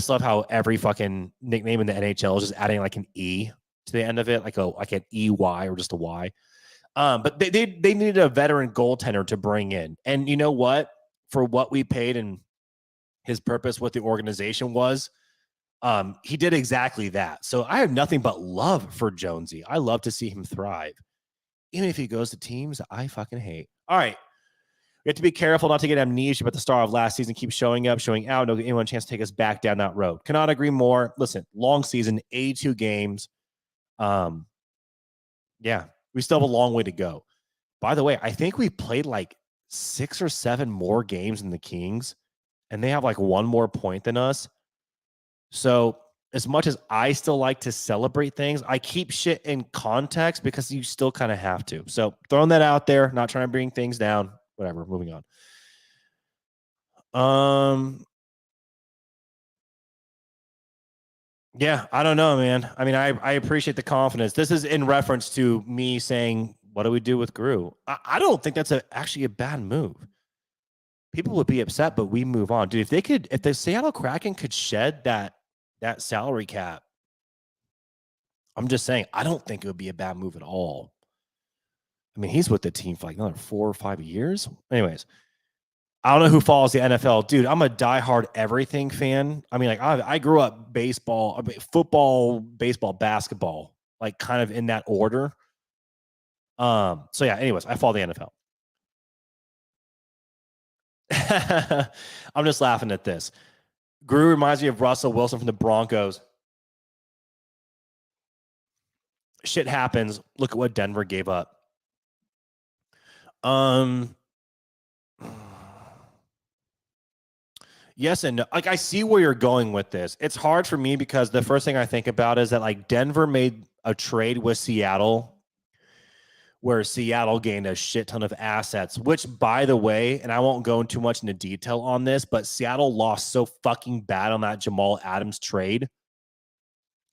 love how every fucking nickname in the NHL is just adding like an E to the end of it, like an EY or just a Y. But they needed a veteran goaltender to bring in. And you know what? For what we paid and his purpose, what the organization was, he did exactly that. So I have nothing but love for Jonesy. I love to see him thrive. Even if he goes to teams I fucking hate. All right. We have to be careful not to get amnesia, but the star of last season keeps showing up, showing out. No anyone a chance to take us back down that road. Cannot agree more. Listen, long season, 82 games. Yeah, we still have a long way to go. By the way, I think we played like 6 or 7 more games than the Kings, and they have like 1 more point than us. So as much as I still like to celebrate things, I keep shit in context because you still kind of have to. So throwing that out there, not trying to bring things down, whatever, moving on. Yeah, I don't know, man. I mean, I appreciate the confidence. This is in reference to me saying, what do we do with Gru? I don't think that's actually a bad move. People would be upset, but we move on. Dude, if the Seattle Kraken could shed that salary cap, I'm just saying, I don't think it would be a bad move at all. I mean, he's with the team for like another 4 or 5 years. Anyways, I don't know who follows the NFL. Dude, I'm a diehard everything fan. I mean, like I grew up football, baseball, basketball, like kind of in that order. So yeah, anyways, I follow the NFL. I'm just laughing at this. Gru reminds me of Russell Wilson from the Broncos. Shit happens. Look at what Denver gave up. Yes and no. Like, I see where you're going with this. It's hard for me because the first thing I think about is that like Denver made a trade with Seattle where Seattle gained a shit ton of assets, which, by the way, and I won't go too much into detail on this, but Seattle lost so fucking bad on that Jamal Adams trade.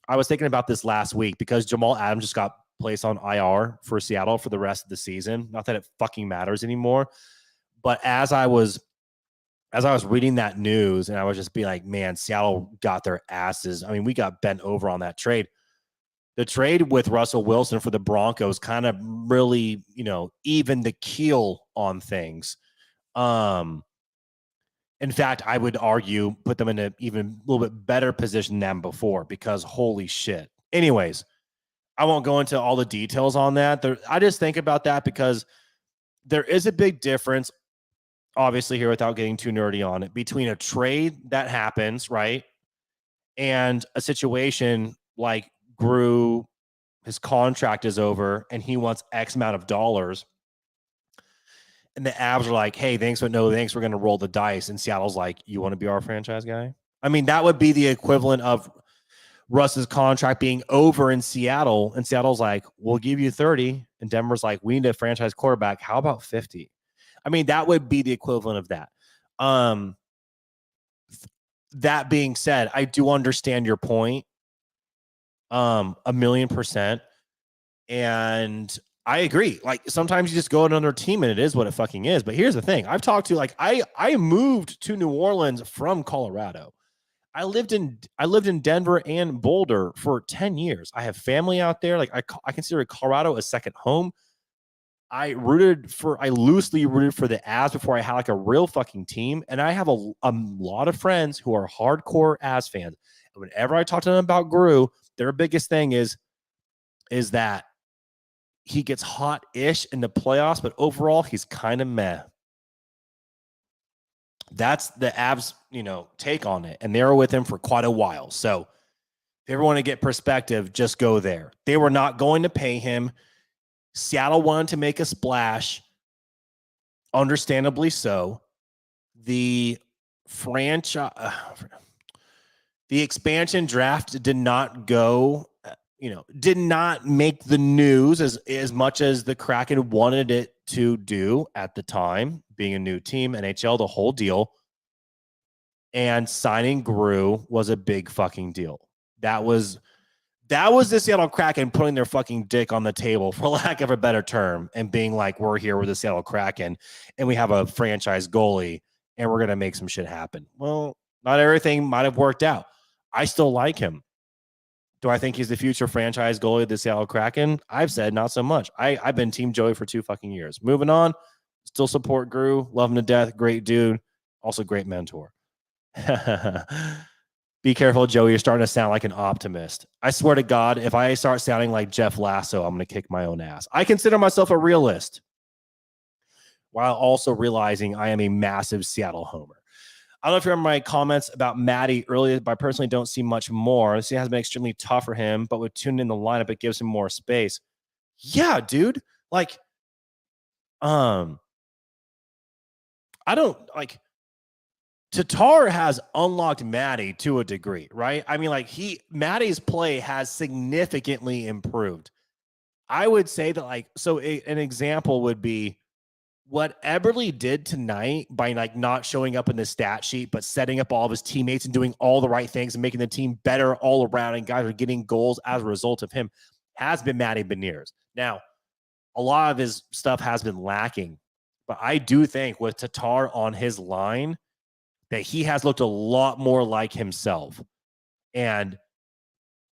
I was thinking about this last week because Jamal Adams just got placed on IR for Seattle for the rest of the season. Not that it fucking matters anymore. But as I was reading that news and I was just be like, man, Seattle got their asses. I mean, we got bent over on that trade. The trade with Russell Wilson for the Broncos kind of really, even the keel on things. In fact, I would argue put them in an even little bit better position than before because holy shit. Anyways, I won't go into all the details on that. I just think about that because there is a big difference, obviously, here without getting too nerdy on it, between a trade that happens, right, and a situation like Gru, his contract is over and he wants X amount of dollars. And the Avs are like, hey, thanks, but no thanks. We're going to roll the dice. And Seattle's like, you want to be our franchise guy? I mean, that would be the equivalent of Russ's contract being over in Seattle. And Seattle's like, we'll give you 30. And Denver's like, we need a franchise quarterback. How about 50? I mean, that would be the equivalent of that. That being said, I do understand your point. 1,000,000%. And I agree. Like, sometimes you just go to another team and it is what it fucking is. But here's the thing. I've talked to, like, I moved to New Orleans from Colorado. I lived in Denver and Boulder for 10 years. I have family out there. Like, I consider Colorado a second home. I loosely rooted for the Avs before I had like a real fucking team. And I have a lot of friends who are hardcore Avs fans. And whenever I talk to them about Gru, their biggest thing is that he gets hot-ish in the playoffs, but overall he's kind of meh. That's the Avs, take on it. And they were with him for quite a while. So if you ever want to get perspective, just go there. They were not going to pay him. Seattle wanted to make a splash, understandably so. The expansion draft did not go, did not make the news as much as the Kraken wanted it to do at the time, being a new team, NHL, the whole deal. And signing Gru was a big fucking deal. That was the Seattle Kraken putting their fucking dick on the table, for lack of a better term, and being like, we're here with the Seattle Kraken and we have a franchise goalie and we're going to make some shit happen. Well, not everything might have worked out. I still like him. Do I think he's the future franchise goalie of the Seattle Kraken? I've said not so much. I've been Team Joey for 2 fucking years. Moving on, still support Gru, love him to death, great dude, also great mentor. Be careful, Joey. You're starting to sound like an optimist. I swear to God, if I start sounding like Jeff Lasso, I'm going to kick my own ass. I consider myself a realist while also realizing I am a massive Seattle homer. I don't know if you remember my comments about Matty earlier, but I personally don't see much more. This has been extremely tough for him, but with tuned in the lineup, it gives him more space. Yeah, dude. Like, I don't like. Tatar has unlocked Maddie to a degree, right? I mean, like Maddie's play has significantly improved. I would say that, like, so an example would be what Eberle did tonight by like not showing up in the stat sheet, but setting up all of his teammates and doing all the right things and making the team better all around, and guys are getting goals as a result of him, has been Matty Beniers. Now, a lot of his stuff has been lacking, but I do think with Tatar on his line that he has looked a lot more like himself. And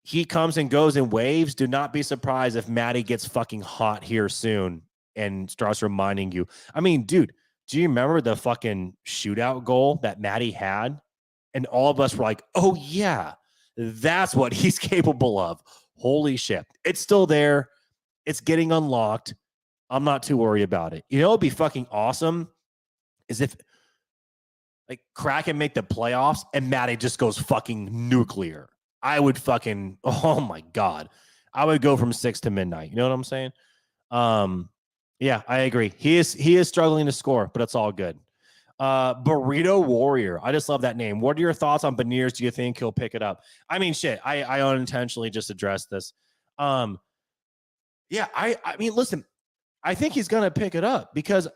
he comes and goes in waves. Do not be surprised if Matty gets fucking hot here soon and starts reminding you. I mean, dude, do you remember the fucking shootout goal that Matty had? And all of us were like, oh, yeah, that's what he's capable of. Holy shit. It's still there. It's getting unlocked. I'm not too worried about it. You know, it'd be fucking awesome is if like Kraken make the playoffs and Matty just goes fucking nuclear. I would fucking, oh my God. I would go from 6 to midnight. You know what I'm saying? Yeah, I agree. He is struggling to score, but it's all good. Burrito Warrior. I just love that name. What are your thoughts on Beniers? Do you think he'll pick it up? I mean, shit, I unintentionally just addressed this. Yeah, I mean, listen, I think he's going to pick it up because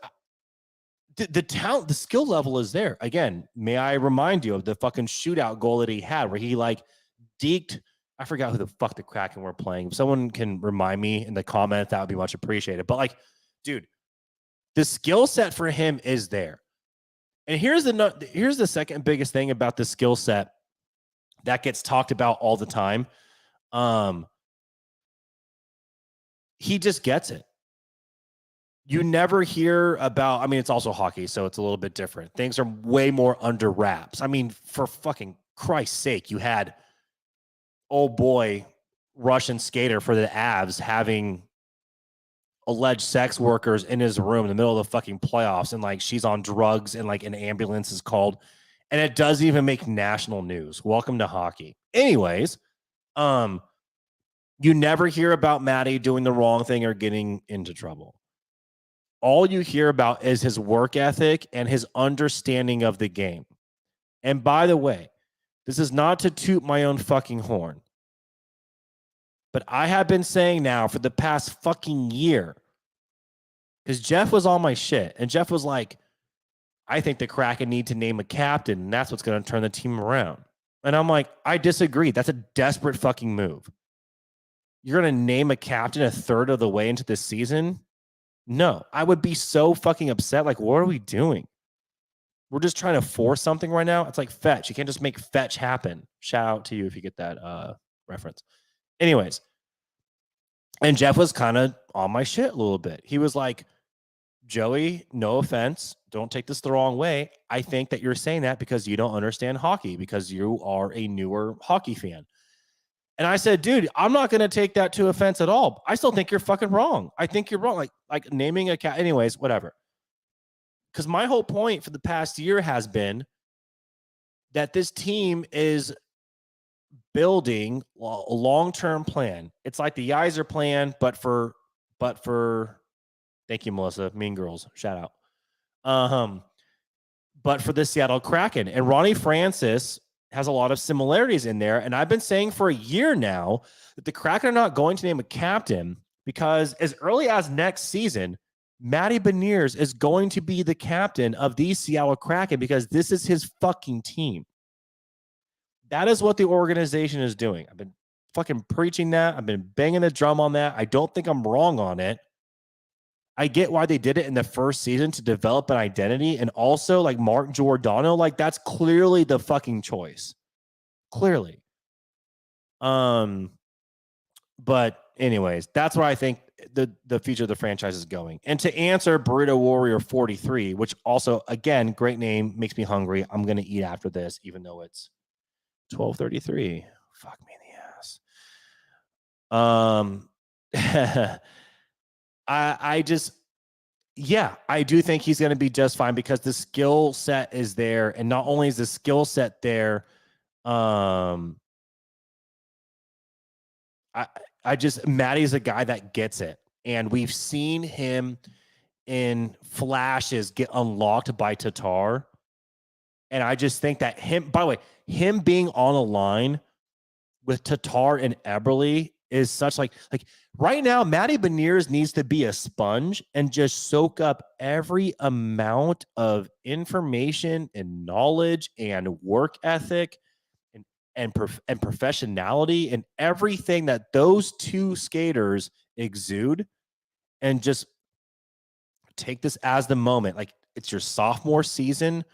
the talent, the skill level is there. Again, may I remind you of the fucking shootout goal that he had where he like deked, I forgot who the fuck the Kraken were playing. If someone can remind me in the comments, that would be much appreciated. But like, dude, the skill set for him is there. And here's the second biggest thing about the skill set that gets talked about all the time. He just gets it. You never hear about, I mean, it's also hockey, so it's a little bit different. Things are way more under wraps. I mean, for fucking Christ's sake, you had old boy Russian skater for the Avs having alleged sex workers in his room in the middle of the fucking playoffs, and like she's on drugs and like an ambulance is called, and it doesn't even make national news. Welcome to hockey. Anyways, you never hear about Matty doing the wrong thing or getting into trouble. All you hear about is his work ethic and his understanding of the game. And by the way, this is not to toot my own fucking horn, but I have been saying now for the past fucking year, because Jeff was on my shit, and Jeff was like, I think the Kraken need to name a captain, and that's what's going to turn the team around. And I'm like, I disagree. That's a desperate fucking move. You're going to name a captain a third of the way into this season? No, I would be so fucking upset. Like, what are we doing? We're just trying to force something right now. It's like fetch. You can't just make fetch happen. Shout out to you if you get that reference. Anyways, and Jeff was kind of on my shit a little bit. He was like, Joey, no offense, don't take this the wrong way. I think that you're saying that because you don't understand hockey, because you are a newer hockey fan. And I said, dude, I'm not going to take that to offense at all. I still think you're fucking wrong. I think you're wrong. Like naming a cat. Anyways, whatever. Because my whole point for the past year has been that this team is building a long-term plan. It's like the Yeiser plan, but for thank you, Melissa. Mean Girls. Shout out. But for the Seattle Kraken. And Ronnie Francis has a lot of similarities in there. And I've been saying for a year now that the Kraken are not going to name a captain because as early as next season, Matty Beniers is going to be the captain of the Seattle Kraken because this is his fucking team. That is what the organization is doing. I've been fucking preaching that. I've been banging the drum on that. I don't think I'm wrong on it. I get why they did it in the first season to develop an identity. And also, like Mark Giordano, like that's clearly the fucking choice. Clearly. But anyways, that's where I think the future of the franchise is going. And to answer Burrito Warrior 43, which also, again, great name, makes me hungry. I'm going to eat after this, even though it's 12:33. Fuck me in the ass. I just, yeah, I do think he's going to be just fine because the skill set is there. And not only is the skill set there, I just, Matty's a guy that gets it. And we've seen him in flashes get unlocked by Tatar. And I just think that him, by the way, him being on a line with Tatar and Eberle is such like right now, Matty Beniers needs to be a sponge and just soak up every amount of information and knowledge and work ethic and professionality and everything that those two skaters exude, and just take this as the moment. Like, it's your sophomore season.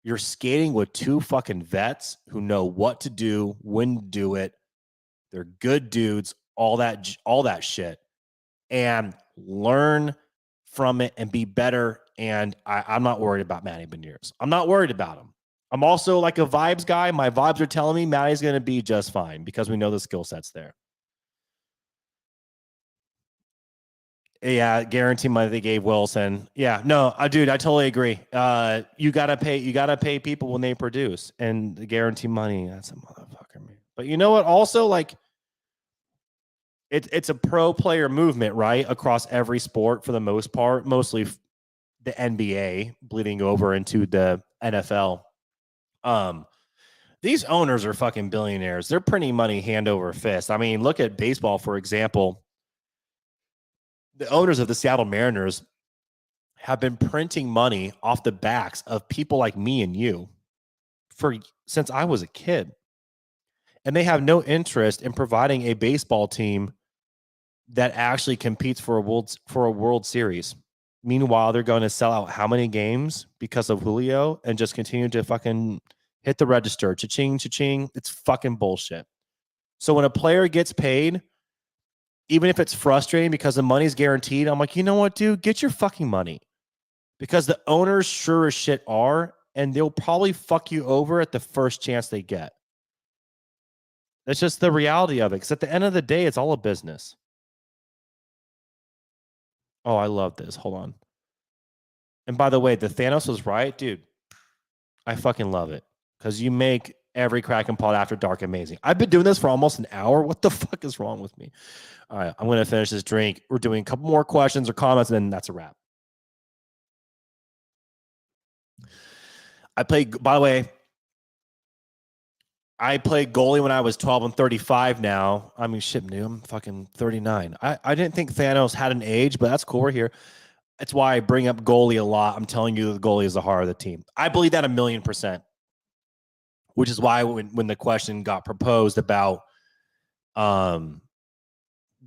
You're skating with two fucking vets who know what to do, when to do it. They're good dudes, all that shit, and learn from it and be better. And I'm not worried about Matty Beniers. I'm not worried about him. I'm also like a vibes guy. My vibes are telling me Matty's going to be just fine because we know the skill set's there. Yeah, guarantee money they gave Wilson. Yeah, no, dude, I totally agree. You gotta pay people when they produce, and the guarantee money, that's a motherfucker, man. But you know what? Also, like, it's a pro player movement, right? Across every sport for the most part, mostly the NBA bleeding over into the NFL. These owners are fucking billionaires. They're printing money hand over fist. I mean, look at baseball, for example. The owners of the Seattle Mariners have been printing money off the backs of people like me and you since I was a kid. And they have no interest in providing a baseball team that actually competes for a World Series. Meanwhile, they're going to sell out how many games because of Julio and just continue to fucking hit the register. Cha-ching, cha-ching. It's fucking bullshit. So when a player gets paid, even if it's frustrating because the money's guaranteed, I'm like, you know what, dude? Get your fucking money. Because the owners sure as shit are, and they'll probably fuck you over at the first chance they get. That's just the reality of it. Because at the end of the day, it's all a business. Oh, I love this. Hold on. And by the way, the Thanos was right, dude. I fucking love it. Because you make every Kraken Pod After Dark amazing. I've been doing this for almost an hour. What the fuck is wrong with me? All right, I'm going to finish this drink. We're doing a couple more questions or comments, and then that's a wrap. I played, by the way, I played goalie when I was 12 and 35 now. I mean, shit, dude, I'm fucking 39. I didn't think Thanos had an age, but that's cool. We're here. That's why I bring up goalie a lot. I'm telling you, the goalie is the heart of the team. I believe that 1,000,000%, which is why when the question got proposed about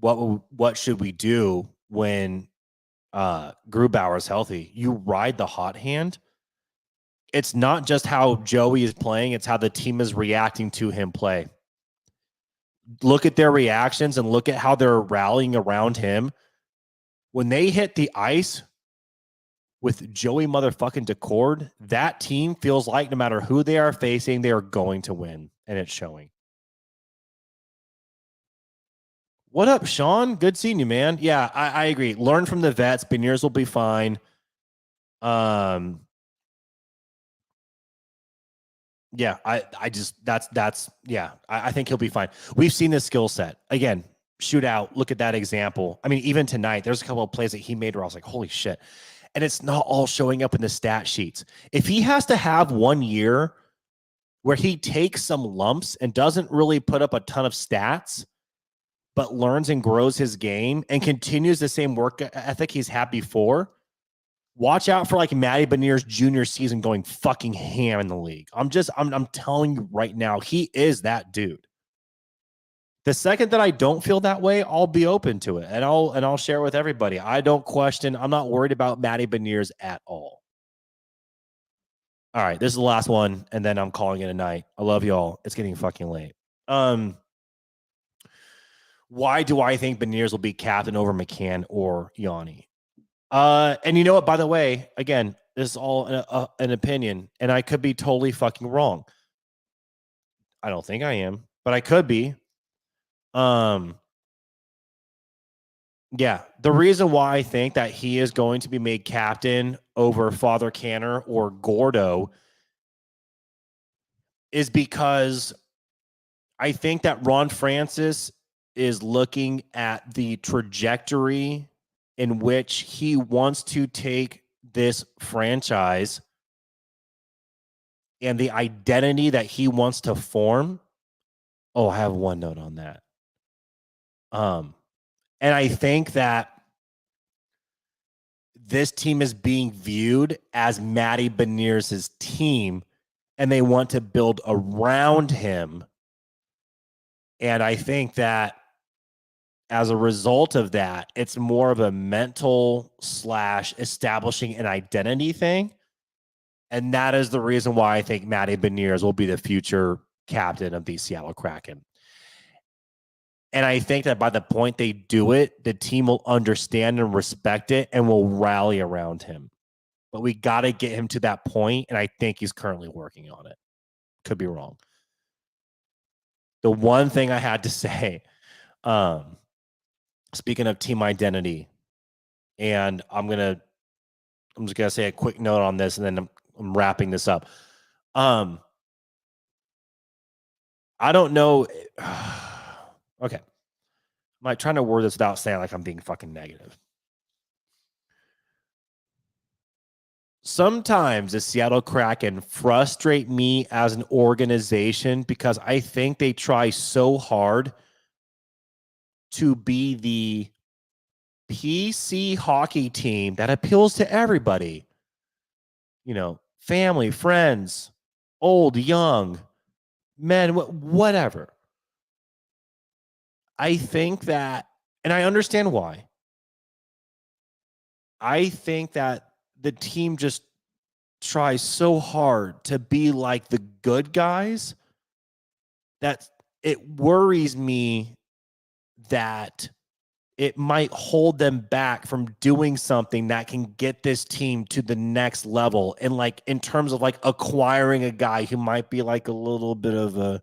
what should we do when Grubauer is healthy, you ride the hot hand. It's not just how Joey is playing, it's how the team is reacting to him play. Look at their reactions and look at how they're rallying around him. When they hit the ice with Joey motherfucking Decord, that team feels like no matter who they are facing, they are going to win, and it's showing. What up, Sean? Good seeing you, man. Yeah, I agree. Learn from the vets. Beniers will be fine. Yeah, I think he'll be fine. We've seen this skill set. Again, shootout, look at that example. I mean, even tonight, there's a couple of plays that he made where I was like, holy shit. And it's not all showing up in the stat sheets. If he has to have 1 year where he takes some lumps and doesn't really put up a ton of stats, but learns and grows his game and continues the same work ethic he's had before, watch out for like Matty Beniers' junior season going fucking ham in the league. I'm telling you right now, he is that dude. The second that I don't feel that way, I'll be open to it and I'll share with everybody. I don't question. I'm not worried about Matty Beniers at all. All right, this is the last one, and then I'm calling it a night. I love y'all. It's getting fucking late. Why do I think Beniers will be captain over McCann or Yanni? And you know what? By the way, again, this is all an opinion, and I could be totally fucking wrong. I don't think I am, but I could be. Yeah, the reason why I think that he is going to be made captain over Father Canner or Gordo is because I think that Ron Francis is looking at the trajectory in which he wants to take this franchise and the identity that he wants to form. Oh, I have one note on that. And I think that this team is being viewed as Matty Beniers' team, and they want to build around him. And I think that as a result of that, it's more of a mental / establishing an identity thing. And that is the reason why I think Matty Beniers will be the future captain of the Seattle Kraken. And I think that by the point they do it, the team will understand and respect it and will rally around him. But we got to get him to that point, and I think he's currently working on it. Could be wrong. The one thing I had to say, speaking of team identity, and I'm just gonna say a quick note on this, and then I'm wrapping this up. I don't know. Okay. I'm like trying to word this without saying like I'm being fucking negative. Sometimes the Seattle Kraken frustrate me as an organization because I think they try so hard to be the PC hockey team that appeals to everybody. You know, family, friends, old, young, men, whatever. I think that, and I understand why. I think that the team just tries so hard to be like the good guys that it worries me that it might hold them back from doing something that can get this team to the next level. And like in terms of like acquiring a guy who might be like a little bit of a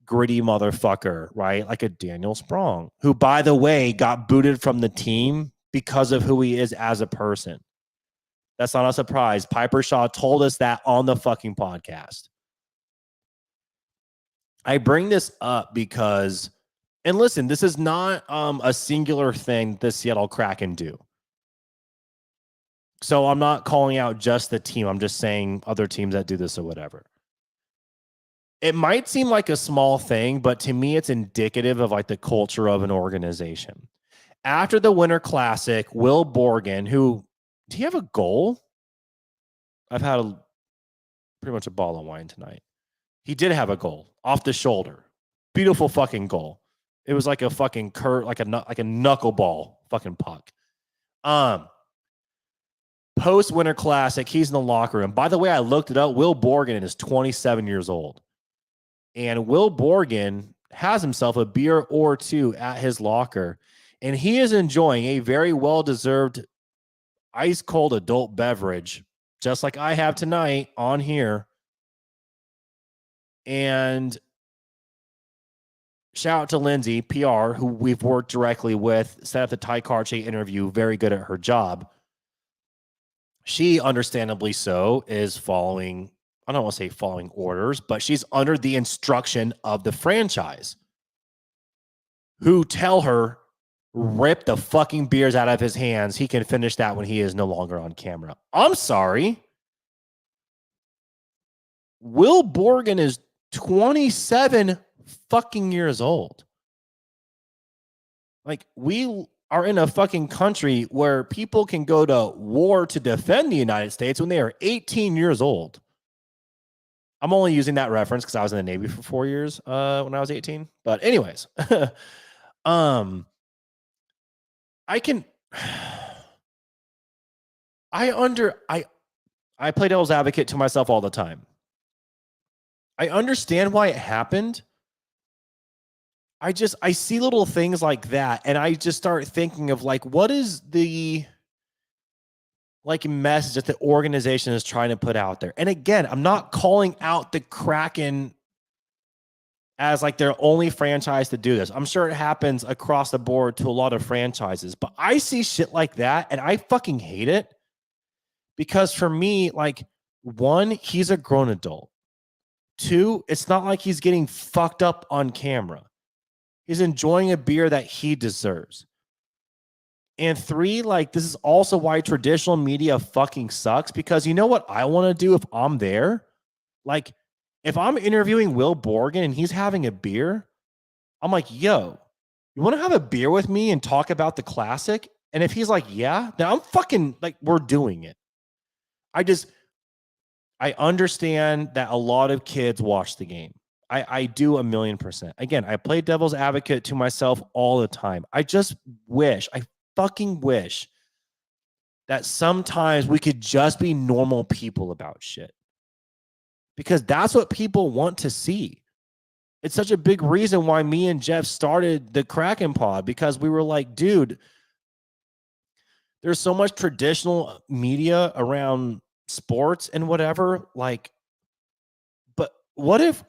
gritty motherfucker, right? Like a Daniel Sprong, who, by the way, got booted from the team because of who he is as a person. That's not a surprise. Piper Shaw told us that on the fucking podcast. I bring this up because, and listen, this is not a singular thing the Seattle Kraken do. So I'm not calling out just the team. I'm just saying other teams that do this or whatever. It might seem like a small thing, but to me, it's indicative of like the culture of an organization. After the Winter Classic, Will Borgen, who, do you have a goal? I've had pretty much a ball of wine tonight. He did have a goal off the shoulder. Beautiful fucking goal. It was like a fucking like a knuckleball fucking puck. Post Winter Classic, he's in the locker room. By the way, I looked it up. Will Borgen is 27 years old. And Will Borgen has himself a beer or two at his locker, and he is enjoying a very well-deserved ice-cold adult beverage, just like I have tonight on here. And shout out to Lindsay, PR, who we've worked directly with, set up the Ty Karche interview, very good at her job. She, understandably so, is following, I don't want to say following orders, but she's under the instruction of the franchise, who tell her, rip the fucking beers out of his hands. He can finish that when he is no longer on camera. I'm sorry. Will Borgen is 27 fucking years old. Like, we are in a fucking country where people can go to war to defend the United States when they are 18 years old. I'm only using that reference because I was in the Navy for 4 years when I was 18. But anyways, I play devil's advocate to myself all the time. I understand why it happened. I see little things like that, and I just start thinking of like, what is the like message that the organization is trying to put out there? And again, I'm not calling out the Kraken as like their only franchise to do this. I'm sure it happens across the board to a lot of franchises, but I see shit like that and I fucking hate it, because for me, like, one, he's a grown adult. Two, it's not like he's getting fucked up on camera. He's enjoying a beer that he deserves. And three, like, this is also why traditional media fucking sucks, because you know what I want to do if I'm there? Like, if I'm interviewing Will Borgen and he's having a beer, I'm like, yo, you want to have a beer with me and talk about the classic? And if he's like, yeah, then I'm fucking like, we're doing it. I understand that a lot of kids watch the game. I do 1,000,000%. Again, I play devil's advocate to myself all the time. I fucking wish that sometimes we could just be normal people about shit. Because that's what people want to see. It's such a big reason why me and Jeff started the Kraken Pod, because we were like, dude, there's so much traditional media around sports and whatever. Like, but what if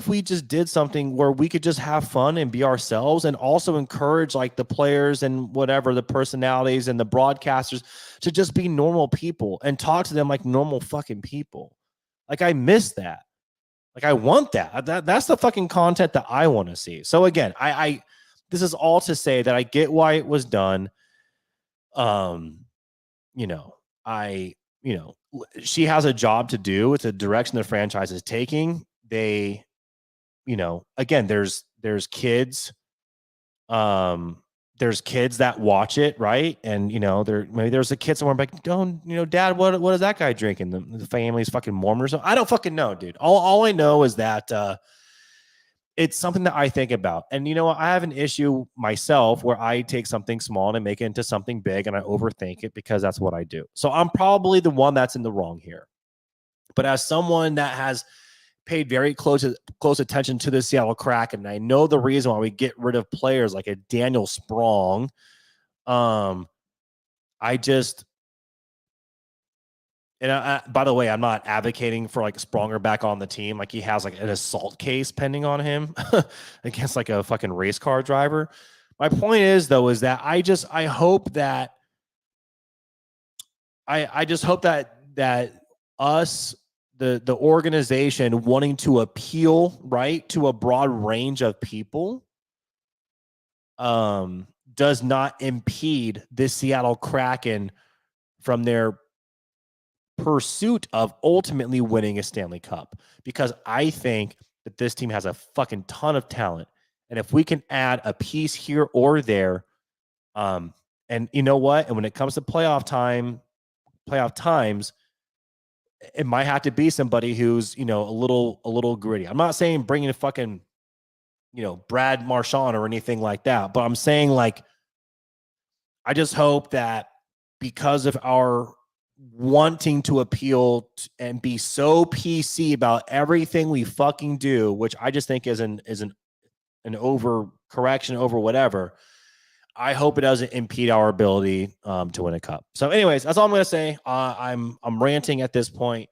we just did something where we could just have fun and be ourselves, and also encourage like the players and whatever, the personalities and the broadcasters, to just be normal people and talk to them like normal fucking people. Like, I miss that. Like, I want that. That's the fucking content that I want to see. So again, I this is all to say that I get why it was done. You know, she has a job to do. It's a direction the franchise is taking. They, again, there's kids. There's kids that watch it, right? And maybe there's a kid somewhere like, don't, Dad, what is that guy drinking? The family's fucking Mormon or something. I don't fucking know, dude. All I know is that it's something that I think about. And I have an issue myself where I take something small and I make it into something big, and I overthink it, because that's what I do. So I'm probably the one that's in the wrong here. But as someone that has paid very close attention to the Seattle Kraken, and I know the reason why we get rid of players like a Daniel Sprong, by the way, I'm not advocating for like Spronger back on the team. Like, he has like an assault case pending on him against like a fucking race car driver. My point is, though, is that I just hope that us, the organization, wanting to appeal, right, to a broad range of people, does not impede the Seattle Kraken from their pursuit of ultimately winning a Stanley Cup. Because I think that this team has a fucking ton of talent, and if we can add a piece here or there, and you know what? And when it comes to playoff times, it might have to be somebody who's, a little gritty. I'm not saying bringing a fucking, Brad Marchand or anything like that, but I'm saying, like, I just hope that because of our wanting to appeal and be so PC about everything we fucking do, which I just think is an overcorrection over whatever, I hope it doesn't impede our ability to win a cup. So anyways, that's all I'm going to say. I'm ranting at this point.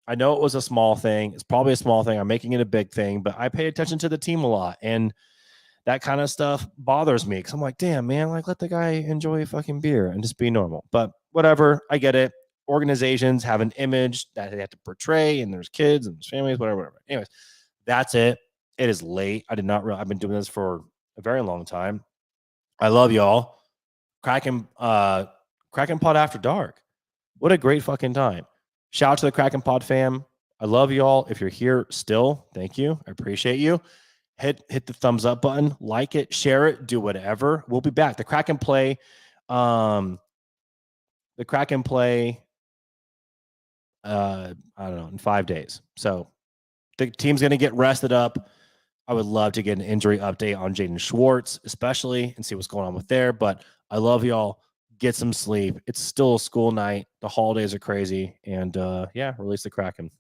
I know it was a small thing. It's probably a small thing. I'm making it a big thing, but I pay attention to the team a lot, and that kind of stuff bothers me, because I'm like, damn, man, like, let the guy enjoy a fucking beer and just be normal. But whatever, I get it. Organizations have an image that they have to portray, and there's kids and there's families, whatever. Anyways, that's it. It is late. I've been doing this for a very long time. I love y'all. Kraken Pod After Dark. What a great fucking time. Shout out to the Kraken Pod fam. I love y'all. If you're here still, thank you. I appreciate you. Hit the thumbs up button, like it, share it, do whatever. We'll be back. The Kraken play. I don't know, in 5 days. So the team's going to get rested up. I would love to get an injury update on Jaden Schwartz, especially, and see what's going on with there. But I love y'all. Get some sleep. It's still a school night. The holidays are crazy. And release the Kraken.